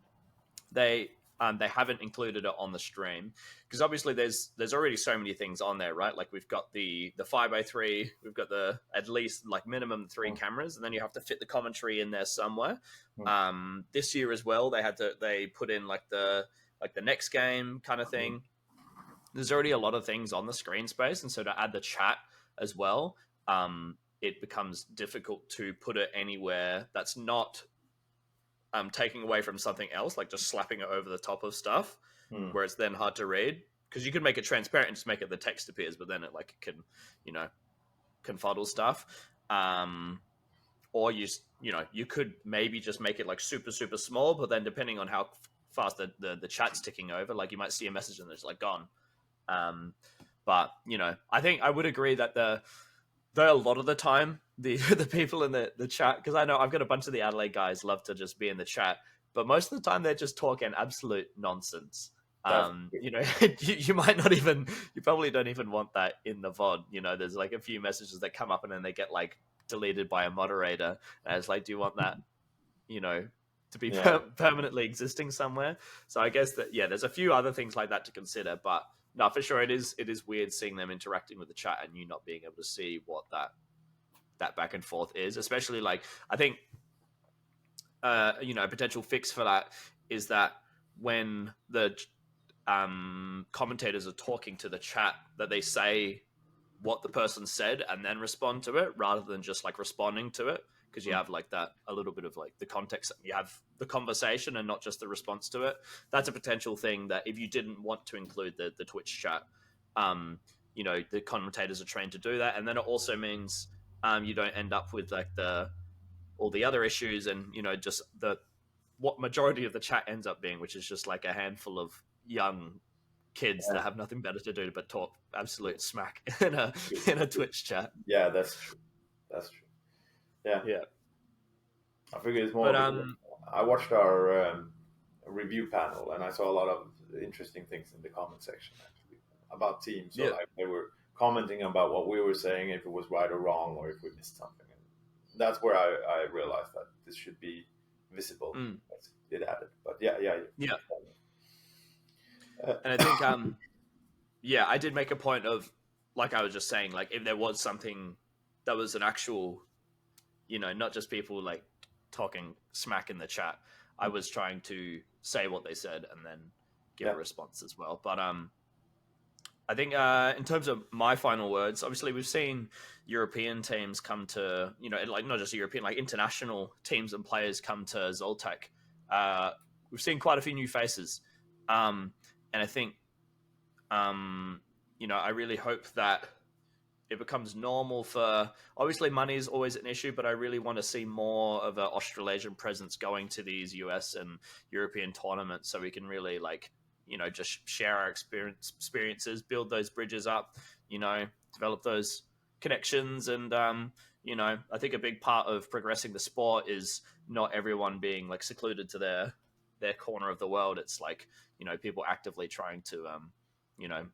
they haven't included it on the stream because obviously there's already so many things on there, right? Like we've got the 5x3, we've got the at least like minimum 3 cameras, and then you have to fit the commentary in there somewhere. This year as well, they put in like the next game kind of thing. There's already a lot of things on the screen space, and so to add the chat as well, it becomes difficult to put it anywhere that's not taking away from something else, like just slapping it over the top of stuff, where it's then hard to read. Because you can make it transparent and just make it the text appears, but then it like can, confuddle stuff. Or you could maybe just make it like super super small, but then depending on how fast the chat's ticking over, like you might see a message and it's like gone. But I think I would agree that a lot of the time the people in the chat, because I know I've got a bunch of the Adelaide guys love to just be in the chat, but most of the time they're just talking absolute nonsense. You might not even, you probably don't even want that in the VOD. There's like a few messages that come up and then they get like deleted by a moderator, and it's like, do you want that to be permanently existing somewhere? So I guess that there's a few other things like that to consider, but no, for sure it is weird seeing them interacting with the chat and you not being able to see what that back and forth is, especially like I think a potential fix for that is that when the commentators are talking to the chat, that they say what the person said and then respond to it rather than just like responding to it, because you have like that a little bit of like the context, you have the conversation and not just the response to it. That's a potential thing that if you didn't want to include the Twitch chat, the commentators are trained to do that, and then it also means you don't end up with like all the other issues and just what majority of the chat ends up being, which is just like a handful of young kids that have nothing better to do but talk absolute smack in a Twitch chat. Yeah, that's true. Yeah. Yeah. I figure it's more. But I watched our review panel, and I saw a lot of interesting things in the comment section actually about teams. So Yeah. like they were commenting about what we were saying, if it was right or wrong, or if we missed something. And that's where I realized that this should be visible. It added, but yeah. And I think I did make a point of, like I was just saying, like if there was something that was an actual, not just people like talking smack in the chat, I was trying to say what they said and then give a response as well. But I think in terms of my final words, obviously we've seen European teams come to, like not just European, like international teams and players come to ZLTAC. We've seen quite a few new faces. And I think, I really hope that it becomes normal for, obviously money is always an issue, but I really want to see more of an Australasian presence going to these US and European tournaments so we can really just share our experiences, build those bridges up, develop those connections. And, I think a big part of progressing the sport is not everyone being like secluded to their corner of the world. It's like, people actively trying to,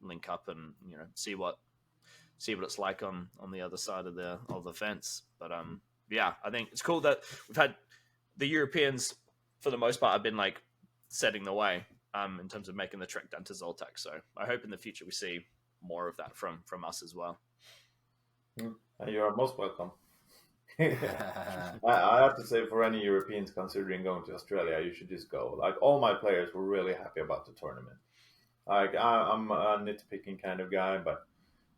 link up and, see what it's like on the other side of the fence. But I think it's cool that we've had the Europeans for the most part have been like setting the way in terms of making the trek down to ZLTAC. So I hope in the future we see more of that from us as well. You are most welcome. I have to say, for any Europeans considering going to Australia, you should just go. Like all my players were really happy about the tournament. Like I'm a nitpicking kind of guy, but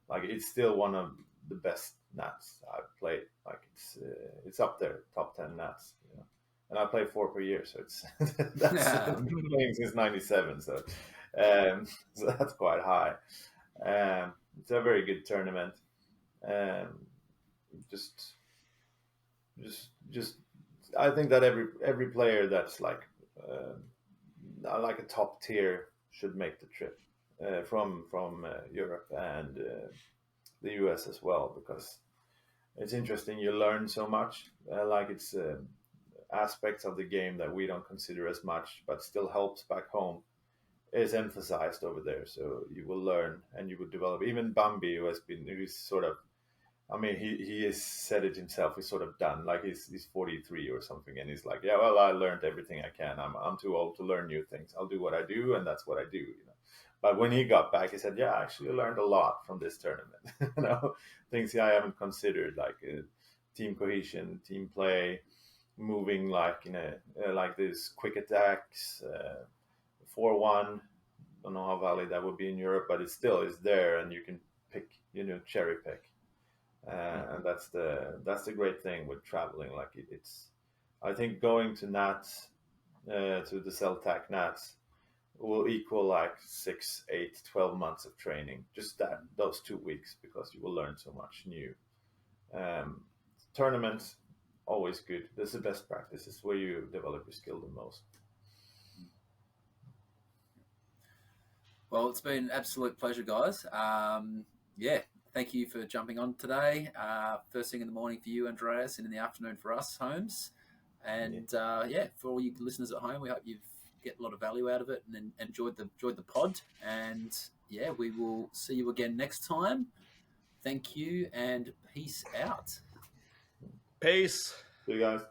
like it's still one of the best nats I've played. Like it's up there, top 10 nats. And I play 4 per year, so it's that's been playing since '97. So that's quite high. It's a very good tournament. Just I think that every player that's like a top tier should make the trip from Europe and the US as well, because it's interesting. You learn so much. It's aspects of the game that we don't consider as much, but still helps back home, is emphasized over there. So you will learn and you will develop. Even Bambi, who's sort of, I mean, he has said it himself. He's sort of done. Like he's 43 or something, and he's like, yeah, well, I learned everything I can. I'm too old to learn new things. I'll do what I do, and that's what I do. But when he got back, he said, yeah, I actually learned a lot from this tournament. Things I haven't considered, like team cohesion, team play, moving like like this quick attacks, 4-1. Don't know how valid that would be in Europe, but it still is there, and you can pick, cherry pick. And that's the great thing with traveling. Like it's, I think going to Nats, to the ZLTAC Nats, will equal like 6, 8, 12 months of training. Just those 2 weeks, because you will learn so much new. Tournaments, always good. This is the best practice. This is where you develop your skill the most. Well, it's been an absolute pleasure, guys. Thank you for jumping on today. First thing in the morning for you, Andreas, and in the afternoon for us, Holmes. And for all you listeners at home, we hope you've get a lot of value out of it and enjoyed the pod. And we will see you again next time. Thank you and peace out. Peace. See you guys.